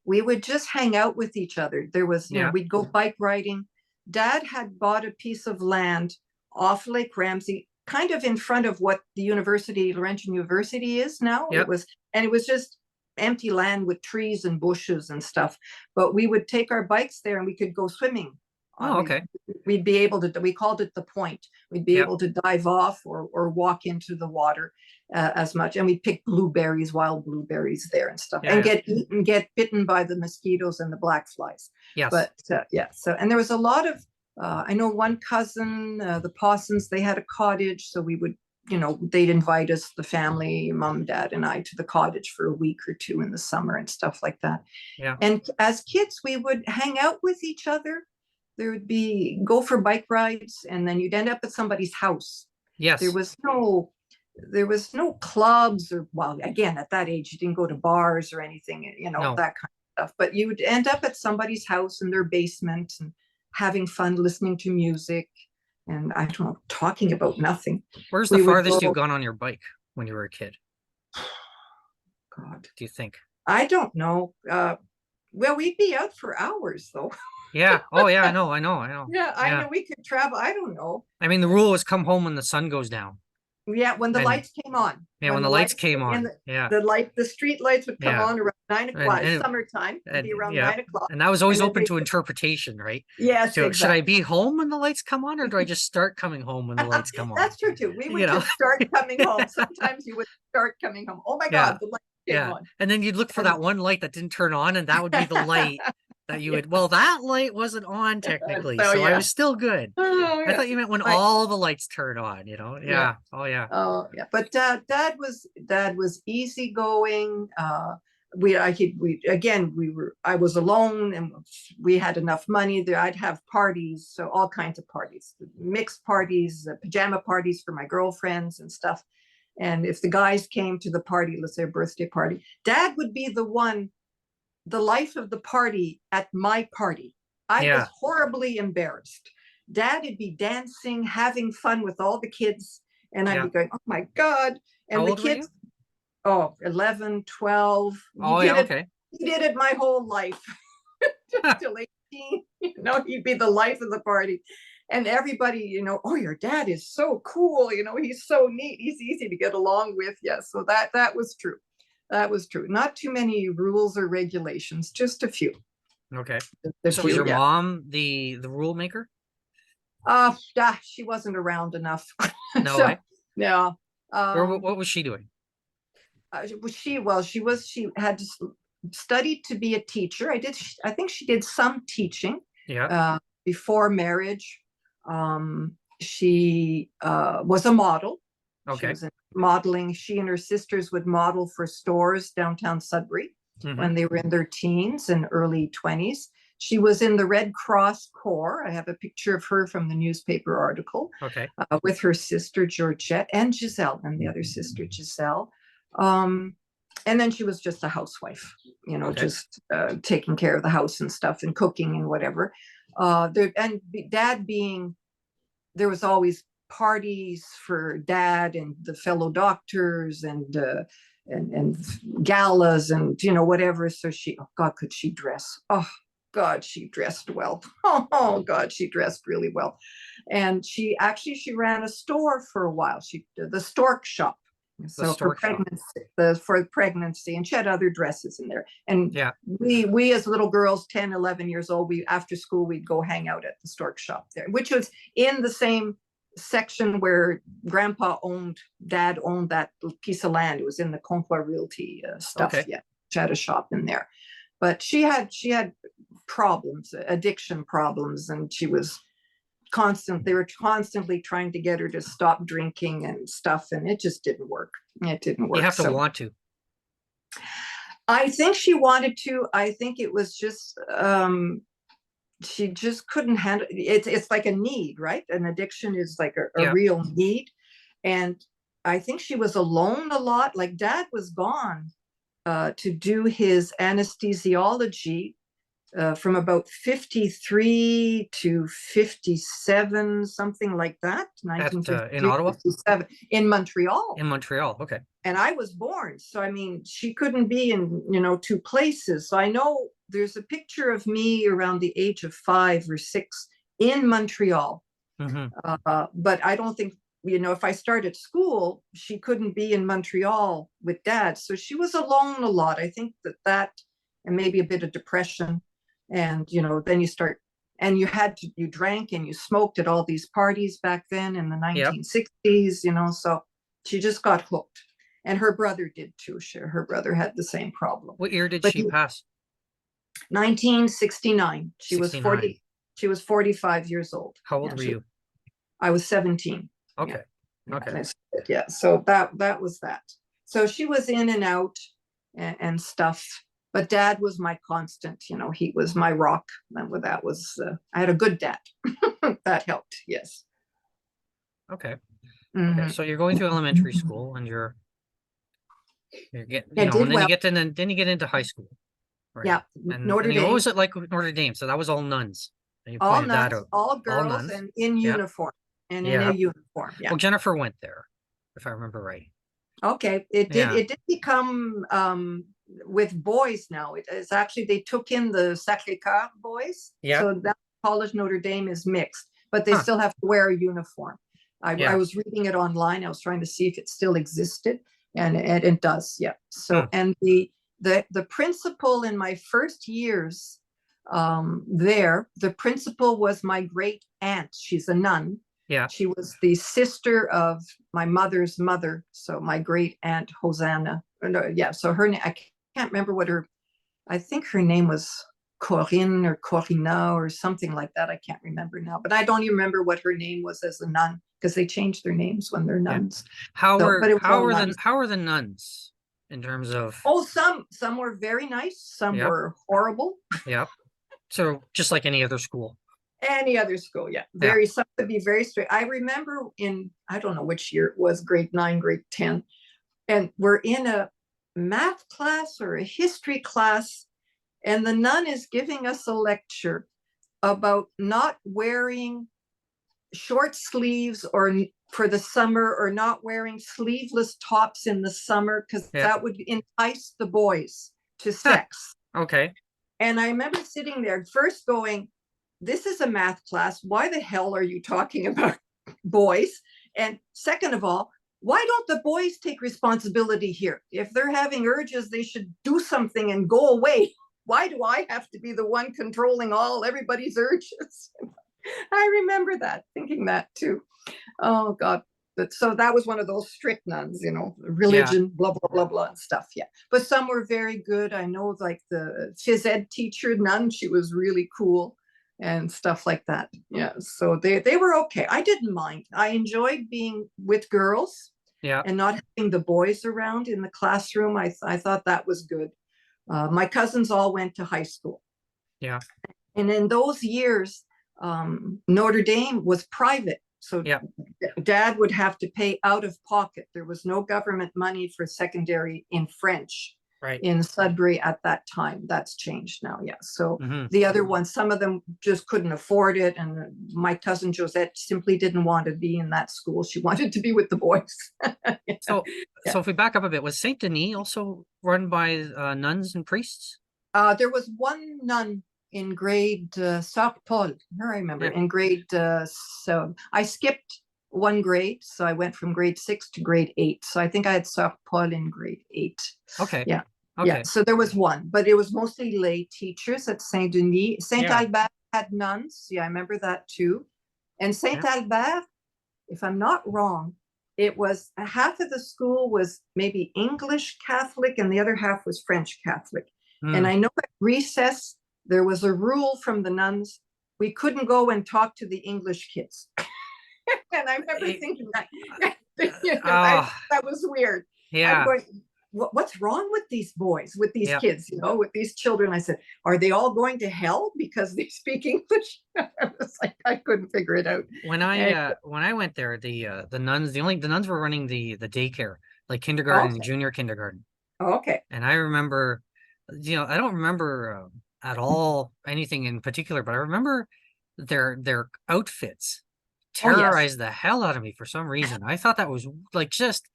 we would just hang out with each other. There was, we'd go bike riding. Dad had bought a piece of land off Lake Ramsey, kind of in front of what the university, Laurentian University is now.
Yep.
It was just empty land with trees and bushes and stuff. But we would take our bikes there and we could go swimming.
Oh, okay.
We'd be able to, we called it the point. We'd be able to dive off or walk into the water as much. And we'd pick blueberries, wild blueberries there and stuff, and get bitten by the mosquitoes and the black flies.
Yes.
But so, and there was a lot of, I know one cousin, the Pawsons, they had a cottage. So we would, they'd invite us, the family, mom, dad, and I, to the cottage for a week or two in the summer and stuff like that.
Yeah.
And as kids, we would hang out with each other. There would be go for bike rides, and then you'd end up at somebody's house.
Yes.
There was no clubs, or, well, again, at that age, you didn't go to bars or anything, that kind of stuff. But you would end up at somebody's house in their basement and having fun, listening to music, and I don't know, talking about nothing.
Where's the farthest you've gone on your bike when you were a kid?
God,
do you think?
I don't know. Well, we'd be out for hours, though.
Yeah. Oh, yeah. I know.
Yeah, I know we could travel. I don't know.
I mean, the rule is come home when the sun goes down.
Yeah, when the lights came on.
Yeah, when the lights came on.
The street lights would come on around 9 o'clock. Summertime, it'd be around 9 o'clock.
And that was always open to interpretation, right?
Yes,
so exactly. Should I be home when the lights come on, or do I just start coming home when the lights come on?
That's true too. We would just start coming home. Sometimes you would start coming home. Oh my God, the lights came on.
And then you'd look for that one light that didn't turn on, and that would be the light that you would, well, that light wasn't on technically, so I was still good. I thought you meant when all the lights turn on, Oh, yeah.
Oh, yeah. But dad was easygoing. I was alone, and we had enough money there. I'd have parties, so all kinds of parties, mixed parties, pajama parties for my girlfriends and stuff. And if the guys came to the party, let's say a birthday party, Dad would be the life of the party at my party. I was horribly embarrassed. Dad would be dancing, having fun with all the kids, and I'd be going, oh my God. And
how
the
old
kids, 11, 12. He did it my whole life. Till 18. He'd be the life of the party. And everybody, oh, your dad is so cool. He's so neat. He's easy to get along with. Yes. So that was true. That was true. Not too many rules or regulations, just a few.
Okay. So was your mom the rule maker?
She wasn't around enough.
No way.
Yeah.
What was she doing?
She had studied to be a teacher. I think she did some teaching.
Yeah.
Before marriage. She was a model.
Okay.
She was in modeling. She and her sisters would model for stores downtown Sudbury when they were in their teens and early 20s. She was in the Red Cross Corps. I have a picture of her from the newspaper article.
Okay.
With her sister Georgette and Giselle, and the other sister Giselle. And then she was just a housewife, just taking care of the house and stuff and cooking and whatever. And Dad there was always parties for Dad and the fellow doctors and galas and whatever. So could she dress? Oh God, she dressed well. Oh God, she dressed really well. And she ran a store for a while. She did the Stork Shop. So for pregnancy, and she had other dresses in there. And we as little girls, 10, 11 years old, after school, we'd go hang out at the Stork Shop there, which was in the same section where Dad owned that piece of land. It was in the Concours Realty stuff.
Okay.
Yeah, she had a shop in there. But she had problems, addiction problems, and they were constantly trying to get her to stop drinking and stuff, and it just didn't work. You have
to want to.
I think she wanted to. I think it was just she just couldn't handle it. It's like a need, right? An addiction is like a real need. And I think she was alone a lot. Like Dad was gone to do his anesthesiology from about 53 to 57, something like that.
In Ottawa?
57, in Montreal.
In Montreal, okay.
And I was born. So, I mean, she couldn't be in, two places. So I know there's a picture of me around the age of 5 or 6 in Montreal. But I don't think, if I started school, she couldn't be in Montreal with Dad. So she was alone a lot. I think that, and maybe a bit of depression. And, then you start, and you drank and you smoked at all these parties back then in the 1960s, so she just got hooked. And her brother did too. Her brother had the same problem.
What year did she pass?
1969. She
69.
was 40. She was 45 years old.
How old were you?
I was 17.
Okay.
Yeah.
Okay.
Yeah. So that was that. So she was in and out and stuff. But Dad was my constant. He was my rock. And that was I had a good dad. That helped. Yes.
Okay. Okay. So you're going through elementary school, and you're getting, and then you get into high school. Right?
Yeah.
And
Notre Dame.
What was it like with Notre Dame? So that was all nuns.
All nuns, all girls, and in uniform. And in a uniform. Yeah.
Well, Jennifer went there, if I remember right.
Okay. It did become with boys now. It's actually, they took in the Sacré-Cœur boys.
Yeah.
So that college Notre Dame is mixed, but they still have to wear a uniform. I was reading it online. I was trying to see if it still existed, and it does. Yeah. So, and the principal in my first years there, the principal was my great aunt. She's a nun.
Yeah.
She was the sister of my mother's mother. So my great aunt Hosanna. So her name, I can't remember I think her name was Corinne or Corina or something like that. I can't remember now, but I don't even remember what her name was as a nun, because they change their names when they're nuns.
How are the nuns in terms of?
Oh, some were very nice. Some were horrible.
Yeah. So just like any other school.
Any other school, yeah. Some could be very strict. I remember I don't know which year it was, grade 9, grade 10, and we're in a math class or a history class, and the nun is giving us a lecture about not wearing short sleeves for the summer, or not wearing sleeveless tops in the summer, because that would entice the boys to sex.
Okay.
And I remember sitting there first going, this is a math class. Why the hell are you talking about boys? And second of all, why don't the boys take responsibility here? If they're having urges, they should do something and go away. Why do I have to be the one controlling everybody's urges? I remember thinking that too. Oh God. So that was one of those strict nuns, religion, blah, blah, blah, blah, and stuff. Yeah. But some were very good. I know, like the phys ed teacher nun, she was really cool and stuff like that. Yeah. So they were okay. I didn't mind. I enjoyed being with girls and not having the boys around in the classroom. I thought that was good. My cousins all went to high school.
Yeah.
And in those years, Notre Dame was private. So Dad would have to pay out of pocket. There was no government money for secondary in French in Sudbury at that time. That's changed now. Yeah. So the other ones, some of them just couldn't afford it. And my cousin Josette simply didn't want to be in that school. She wanted to be with the boys.
So if we back up a bit, was Saint Denis also run by nuns and priests?
There was one nun in grade Sœur Paul. I remember in grade so I skipped one grade, so I went from grade 6 to grade 8. So I think I had Sœur Paul in grade 8.
Okay.
Yeah.
Okay.
Yeah. So there was one, but it was mostly lay teachers at Saint Denis. Saint Albert had nuns. Yeah, I remember that too. And Saint Albert, if I'm not wrong, it was half of the school was maybe English Catholic and the other half was French Catholic. And I know at recess there was a rule from the nuns: we couldn't go and talk to the English kids. And I remember thinking that that was weird.
Yeah.
I'm going, what's wrong with these boys, with these kids, with these children? I said, are they all going to hell because they speak English? I was like, I couldn't figure it out.
When I went there, the nuns were running the daycare, like kindergarten and junior kindergarten.
Okay.
And I remember, I don't remember at all anything in particular, but I remember their outfits
Oh, yes.
terrorized the hell out of me for some reason. I thought that was like just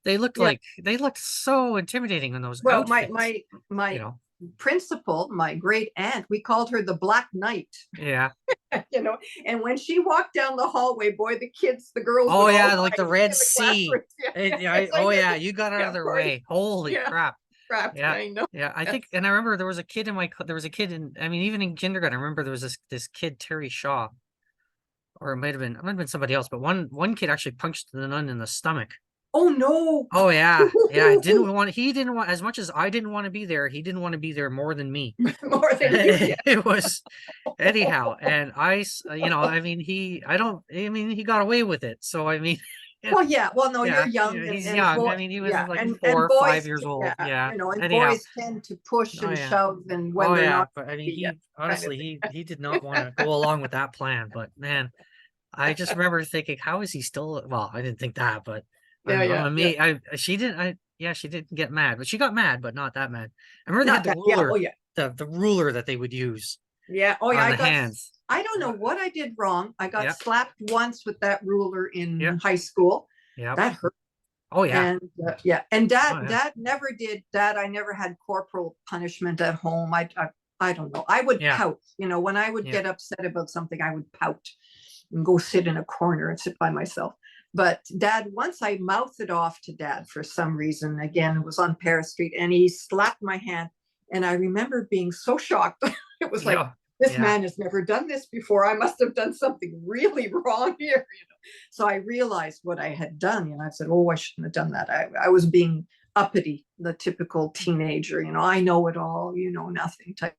Yeah.
they looked so intimidating in those
Well,
outfits, you
my
know.
principal, my great aunt, we called her the Black Knight,
Yeah.
and when she walked down the hallway, boy, the kids, the girls
Oh
would all
yeah, like the
hide
Red
in the
Sea.
classrooms. Yeah,
Yeah,
it's
oh
like
yeah, you got out of
yeah,
their
party.
way. Holy
Yeah,
crap.
crap.
Yeah.
I know.
Yeah, I think,
Yes.
and I remember there was a kid in there was a kid in, I mean, even in kindergarten, I remember there was this kid, Terry Shaw, or it might have been somebody else, but one kid actually punched the nun in the stomach.
Oh no.
Oh yeah, yeah. He didn't want, as much as I didn't want to be there, he didn't want to be there more than me.
More than you. Yeah.
It was anyhow, and I mean, I mean, he got away with it. So I mean,
Well, yeah. Well, no, you're
yeah,
young,
yeah, he's
and
young.
boy,
I mean, he was
yeah,
like
and
4 or 5
boys,
years
yeah,
old. Yeah.
and
Anyhow,
boys tend to push
oh
and
yeah.
shove, and when
Oh
they're
yeah,
not,
but I mean,
yeah,
he
kind of
honestly
thing.
he did not want to go along with that plan. But man, I just remember thinking, how is he still? Well, I didn't think that, but
Yeah,
I'm
yeah, yeah.
amazed. She didn't. Yeah, she didn't get mad, but she got mad, but not that mad. I remember they had
Not
the
that. Yeah. Oh,
ruler,
yeah.
the ruler that they would use
Yeah. Oh, yeah.
on the hands.
I don't know what I did wrong. I got
Yeah,
slapped once with that ruler
yeah,
in high school.
yeah.
That hurt.
Oh yeah,
And yeah, and
oh yeah,
dad never did that. I never had corporal punishment at home. I don't know. I would
yeah,
pout, when I would
yeah,
get upset about something, I would pout and go sit in a corner and sit by myself. But dad, once I mouthed it off to dad for some reason, again, it was on Paris Street, and he slapped my hand. And I remember being so shocked. It was like,
yeah,
this
yeah,
man has never done this before. I must have done something really wrong here. So I realized what I had done. I said, oh, I shouldn't have done that. I was being uppity, the typical teenager, I know it all, nothing type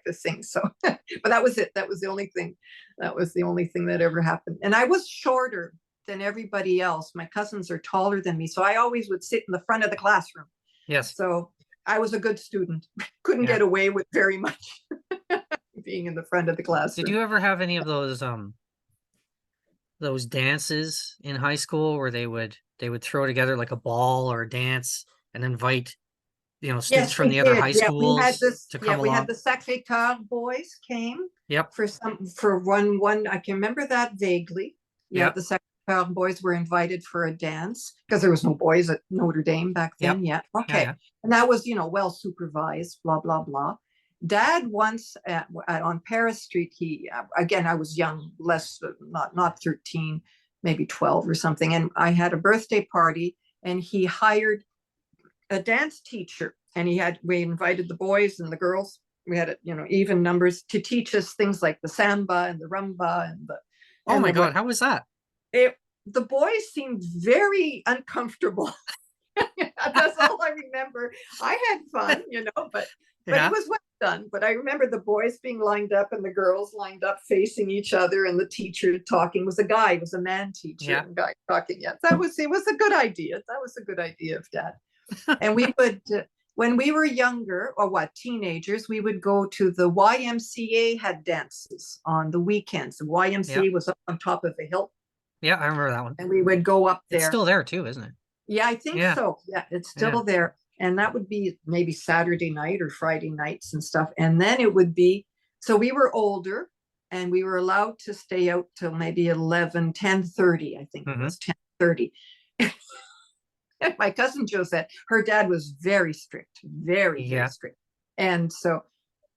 of thing. So, but that was it. That was the only thing. That was the only thing that ever happened. And I was shorter than everybody else. My cousins are taller than me. So I always would sit in the front of the classroom.
yes,
So I was a good student. Couldn't
yeah.
get away with very much being in the front of the classroom.
Did you ever have any of those dances in high school where they would throw together like a ball or a dance and invite students
Yes,
from
we
the other
did.
high
Yeah, we had
schools
this.
to
Yeah,
come
we had
along?
the Sacré-Cœur boys came
Yep,
for one. I can remember that vaguely. Yeah,
yep,
the Sacré-Cœur boys were invited for a dance because there was no boys at Notre Dame back
yep,
then. Yeah,
yeah,
okay,
yeah,
and that was well supervised. Blah blah blah. Dad once on Paris Street. He again, I was young, less not 13, maybe 12 or something, and I had a birthday party, and he hired a dance teacher, and we invited the boys and the girls, we had even numbers, to teach us things like the samba and the rumba
oh my
the
god,
what
how was that?
the boys seemed very uncomfortable. That's all I remember. I had fun, but it
Yeah,
was well done. But I remember the boys being lined up and the girls lined up facing each other, and the teacher talking was a man teacher,
yeah,
and guy talking. Yeah, it was a good idea. That was a good idea of Dad. And we would, when we were younger, or teenagers, we would go to the YMCA, had dances on the weekends. The
yeah,
YMCA was up on top of a hill,
yeah, I remember that one.
and we would go up
It's
there.
still there too, isn't it?
Yeah, I think
Yeah,
so. Yeah, it's
yeah,
still there. And that would be maybe Saturday night or Friday nights and stuff. And then it would be, so we were older, and we were allowed to stay out till maybe 10:30. I think it
mm-hmm.
was 10:30. My cousin Josette, her dad was very strict, very, very
Yeah,
strict. And so,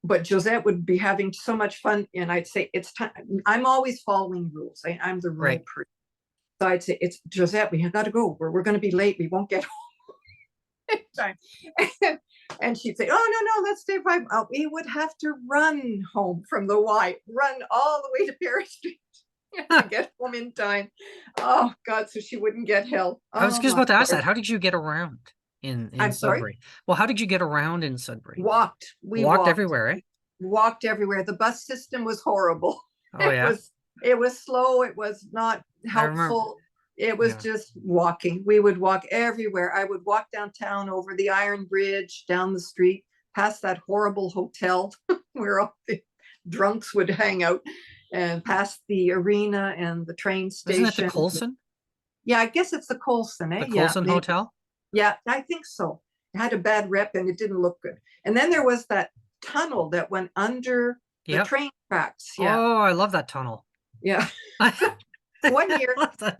but Josette would be having so much fun. And I'd say, it's time. I'm always following rules. I'm the rule
right.
person. So I'd say, it's Josette, we have got to go. We're going to be late. We won't get home in time. And she'd say, oh, no, let's stay 5. We would have to run home from the Y, run all the way to Paris Street to get home in time. Oh, God, so she wouldn't get held.
I was
Oh,
just
my
about to ask
Lord.
that. How did you get around in
I'm sorry?
Sudbury? Well, how did you get around in Sudbury?
Walked. We
Walked
walked.
everywhere, eh?
Walked everywhere. The bus system was horrible.
Oh yeah,
It was slow. It was not
I remember.
helpful. It was
Yeah,
just walking. We would walk everywhere. I would walk downtown, over the Iron Bridge, down the street, past that horrible hotel where all the drunks would hang out, and past the arena and the train
isn't it the
station.
Colson?
Yeah, I guess it's the Colson, eh?
The
Yeah,
Colson
maybe.
Hotel?
Yeah, I think so. It had a bad rep and it didn't look good. And then there was that tunnel that went under the train tracks. Yeah.
Oh, I love that tunnel.
Yeah. One year.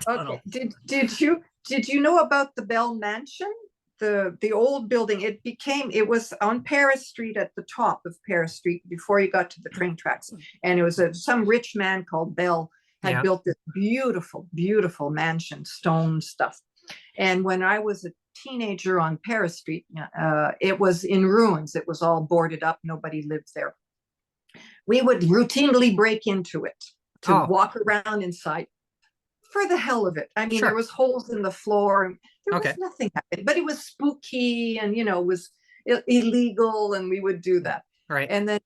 Okay. Did you know about the Bell Mansion? The old building, it was on Paris Street, at the top of Paris Street before you got to the train tracks. And it was some rich man called Bell had built this beautiful, beautiful mansion, stone stuff. And when I was a teenager on Paris Street, it was in ruins. It was all boarded up. Nobody lived there. We would routinely break into it to walk around inside for the hell of it. I mean, there was holes in the floor. There was nothing happening, but it was spooky and, it was illegal, and we would do that.
Right.
And then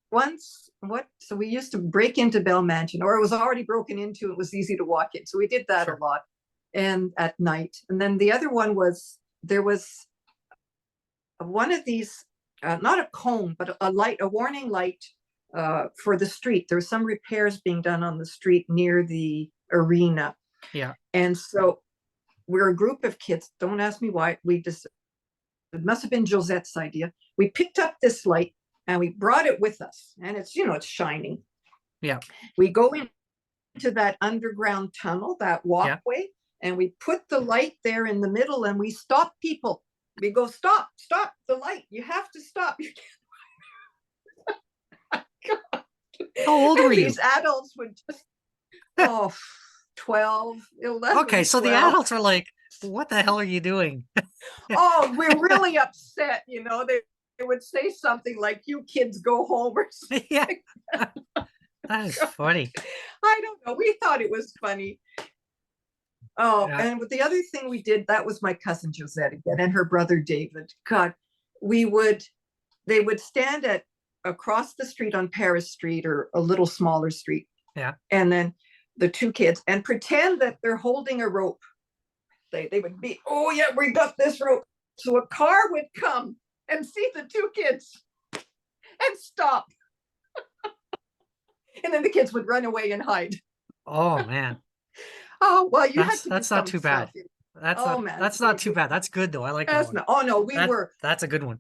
so we used to break into Bell Mansion, or it was already broken into. It was easy to walk in. So we did that a lot, and at night. And then the other one was, there was one of these, not a cone, but a warning light for the street. There were some repairs being done on the street near the arena.
Yeah.
And so we're a group of kids. Don't ask me why. It must have been Josette's idea. We picked up this light and we brought it with us. And it's, it's shining.
Yeah.
We go into that underground tunnel, that walkway, and we put the light there in the middle, and we stop people. We go, stop the light. You have to stop. You can't.
How old were you?
These adults would just, 12, 11.
Okay, so
12.
the adults are like, what the hell are you doing?
We're really upset. They would say something like, you kids go home, or something.
Yeah. That is funny.
I don't know. We thought it was funny. And with the other thing we did, that was my cousin Josette again, and her brother David. God, they would stand across the street on Paris Street, or a little smaller street.
Yeah.
And then the two kids, and pretend that they're holding a rope. They would be, oh yeah, we got this rope. So a car would come and see the two kids and stop. And then the kids would run away and hide.
Oh man.
Oh well,
that's not too bad. That's not too bad. That's good though. I like that one. That's a good one.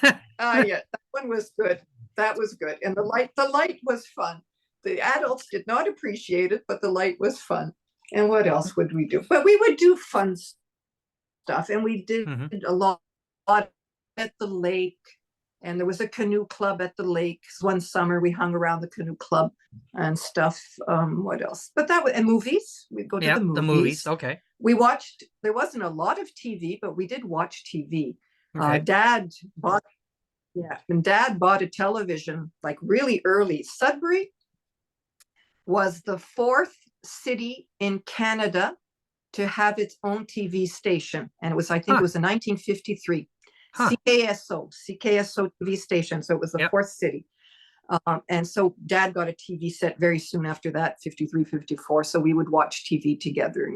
Yeah, that one was good. That was good. And the light was fun. The adults did not appreciate it, but the light was fun. And what else would we do? But we would do fun stuff, and we did a lot at the lake. And there was a canoe club at the lake. One summer we hung around the canoe club and stuff. What else? But and movies. We'd go to the movies.
The movies. Okay.
We watched. There wasn't a lot of TV, but we did watch TV.
Okay.
Dad bought a television like really early. Sudbury was the 4th city in Canada to have its own TV station, and it was, I think, it was in 1953. CKSO TV station. So it was the 4th city. And so Dad got a TV set very soon after that, 53, 54. So we would watch TV together.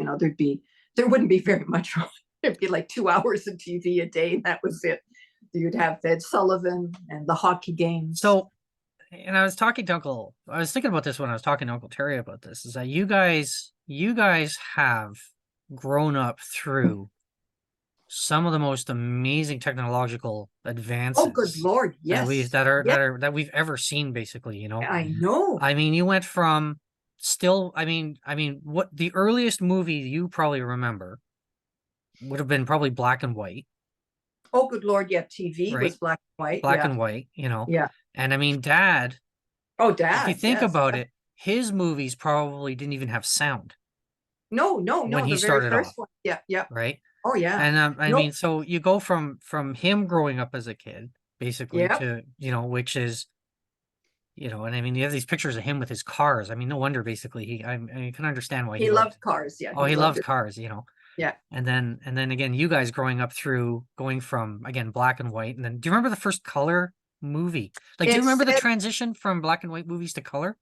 There wouldn't be very much. It'd be like 2 hours of TV a day, and that was it. You'd have Ed Sullivan and the hockey games.
So, and I was thinking about this when I was talking to Uncle Terry about this, is that you guys have grown up through some of the most amazing technological advances.
Oh, good Lord. Yes.
That we've ever seen, basically,
I know.
I mean, you went from what the earliest movie you probably remember would have been probably black and white.
Oh, good Lord. Yeah. TV was black and white.
Black and white,
Yeah.
And I mean, Dad.
Oh, Dad.
If you think about it, his movies probably didn't even have sound.
No.
When he started off.
One. Yeah. Yeah.
Right.
Oh yeah.
And I mean, so you go from him growing up as a kid, basically, to, which is, and I mean, you have these pictures of him with his cars. I mean, no wonder, basically, I can understand why
he loved cars. Yeah.
Oh, he loved cars,
Yeah.
And then again, you guys going from, again, black and white. And then, do you remember the first color movie? Like, do you remember the transition from black and white movies to color?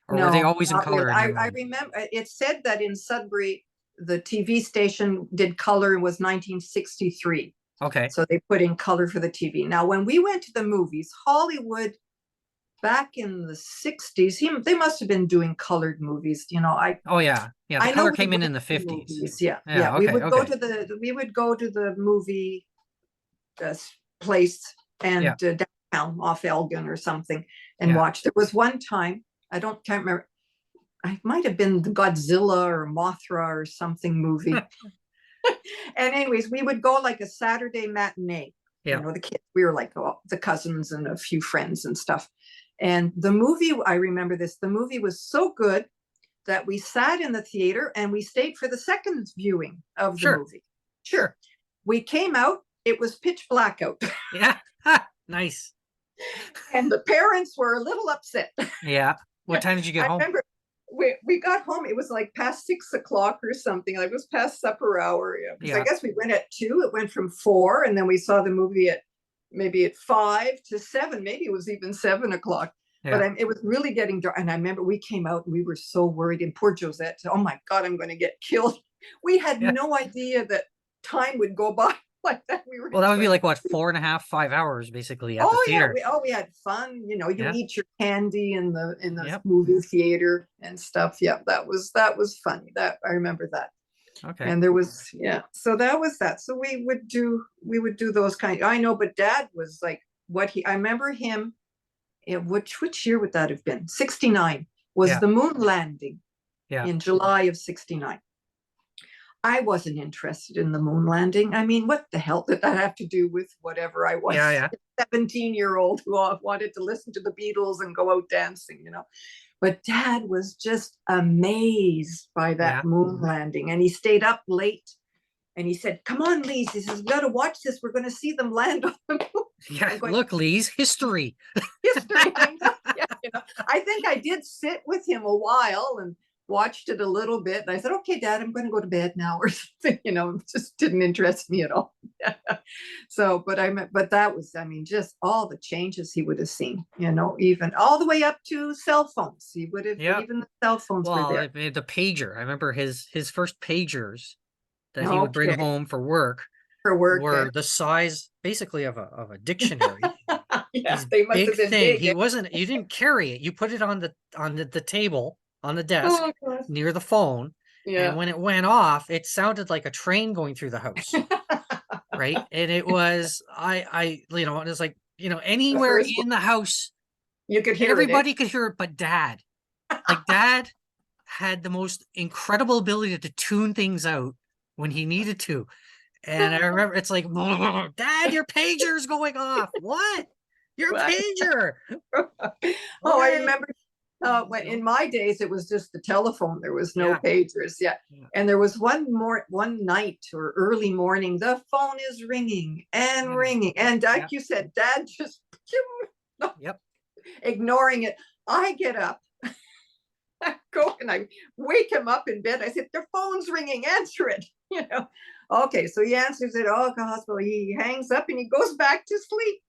Or were they always in color?
Really. I remember it said that in Sudbury, the TV station did color, was 1963.
Okay.
So they put in color for the TV. Now, when we went to the movies, Hollywood, back in the 60s, they must have been doing colored movies.
Oh yeah. Yeah. The color came in the 50s.
Movies. Yeah.
Yeah.
Okay, we would go to the movie place, and Dad off Elgin or something and watch. There was one time, can't remember. I might have been the Godzilla or Mothra or something movie. And anyways, we would go like a Saturday matinee. You know, the kids, we were like the cousins and a few friends and stuff. And the movie, I remember this, the movie was so good that we sat in the theater and we stayed for the second viewing of the movie. Sure. We came out, it was pitch black out.
Yeah. Nice.
And the parents were a little upset.
Yeah. What time did you get home?
I remember we got home, it was like past 6 o'clock or something. Like it was past supper hour. Because I guess we went at 2, it went from 4, and then we saw the movie at maybe at 5 to 7, maybe it was even 7 o'clock. But it was really getting dark. And I remember we came out and we were so worried. And poor Josette said, oh my God, I'm going to get killed. We had no idea that time would go by like that.
Well, that would be like what, 4.5, 5 hours basically at the theater.
We had fun. You know, you eat your candy in the movie theater and stuff. Yeah, that was funny. That I remember that. Okay. And there was so that was that. So we would do those I know, but Dad was like I remember him. Which year would that have been? 69 was the moon landing in July of 69. I wasn't interested in the moon landing. I mean, what the hell did that have to do with whatever I was? A 17-year-old who wanted to listen to the Beatles and go out dancing, you know. But Dad was just amazed by that moon landing. And he stayed up late and he said, come on, Lise. He says, we got to watch this. We're going to see them land on the moon.
Yeah, look, Lise, history.
History. You know, I think I did sit with him a while and watched it a little bit. And I said, okay, Dad, I'm going to go to bed now or something. You know, it just didn't interest me at all. So, but that was, I mean, just all the changes he would have seen, you know, even all the way up to cell phones. He would have, even the cell phones were there.
I mean, the pager. I remember his first pagers that he would bring home for work. Were the size basically of a dictionary. They must have been big. You didn't carry it. You put it on the table on the desk near the phone. And when it went off, it sounded like a train going through the house. Right. And it was you know, it was like, you know, anywhere in the house
you could hear
everybody could hear it, but Dad. Like Dad had the most incredible ability to tune things out when he needed to. And I remember it's like, Dad, your pager's going off. What? Your pager.
I remember when in my days, it was just the telephone. There was no pagers. And there was one night or early morning, the phone is ringing and ringing. And like you said, Dad just ignoring it. I get up. I go and I wake him up in bed. I said, the phone's ringing, answer it. You know. Okay, so he answers it. Oh, hospital. He hangs up and he goes back to sleep.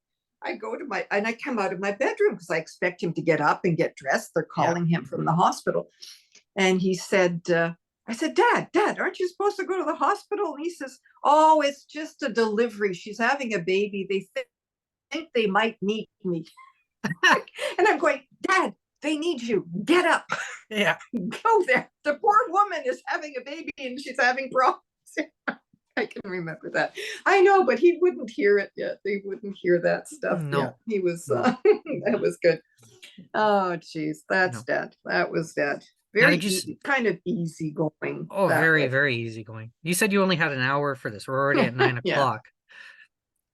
I go to I come out of my bedroom because I expect him to get up and get dressed. They're calling him from the hospital. And he said, I said, Dad, aren't you supposed to go to the hospital? And he says, oh, it's just a delivery. She's having a baby. They think they might need me. And I'm going, Dad, they need you. Get up.
Yeah.
Go there. The poor woman is having a baby and she's having problems. I can remember that. I know, but he wouldn't hear it yet. They wouldn't hear that stuff.
No.
Yeah, he was, that was good. Oh, geez. That's Dad. That was Dad. Very kind of easy going.
Oh, very, very easy going. You said you only had an hour for this. We're already at 9 o'clock.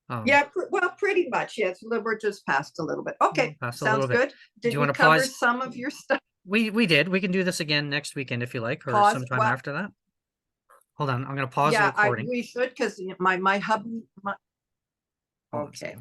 Well, pretty much. Yes, we're just past a little bit. Okay, sounds good. Did you want to cover some of your stuff?
We did. We can do this again next weekend if you like, or sometime after that. Hold on, I'm going to pause the recording.
We should, because my hubby. Okay.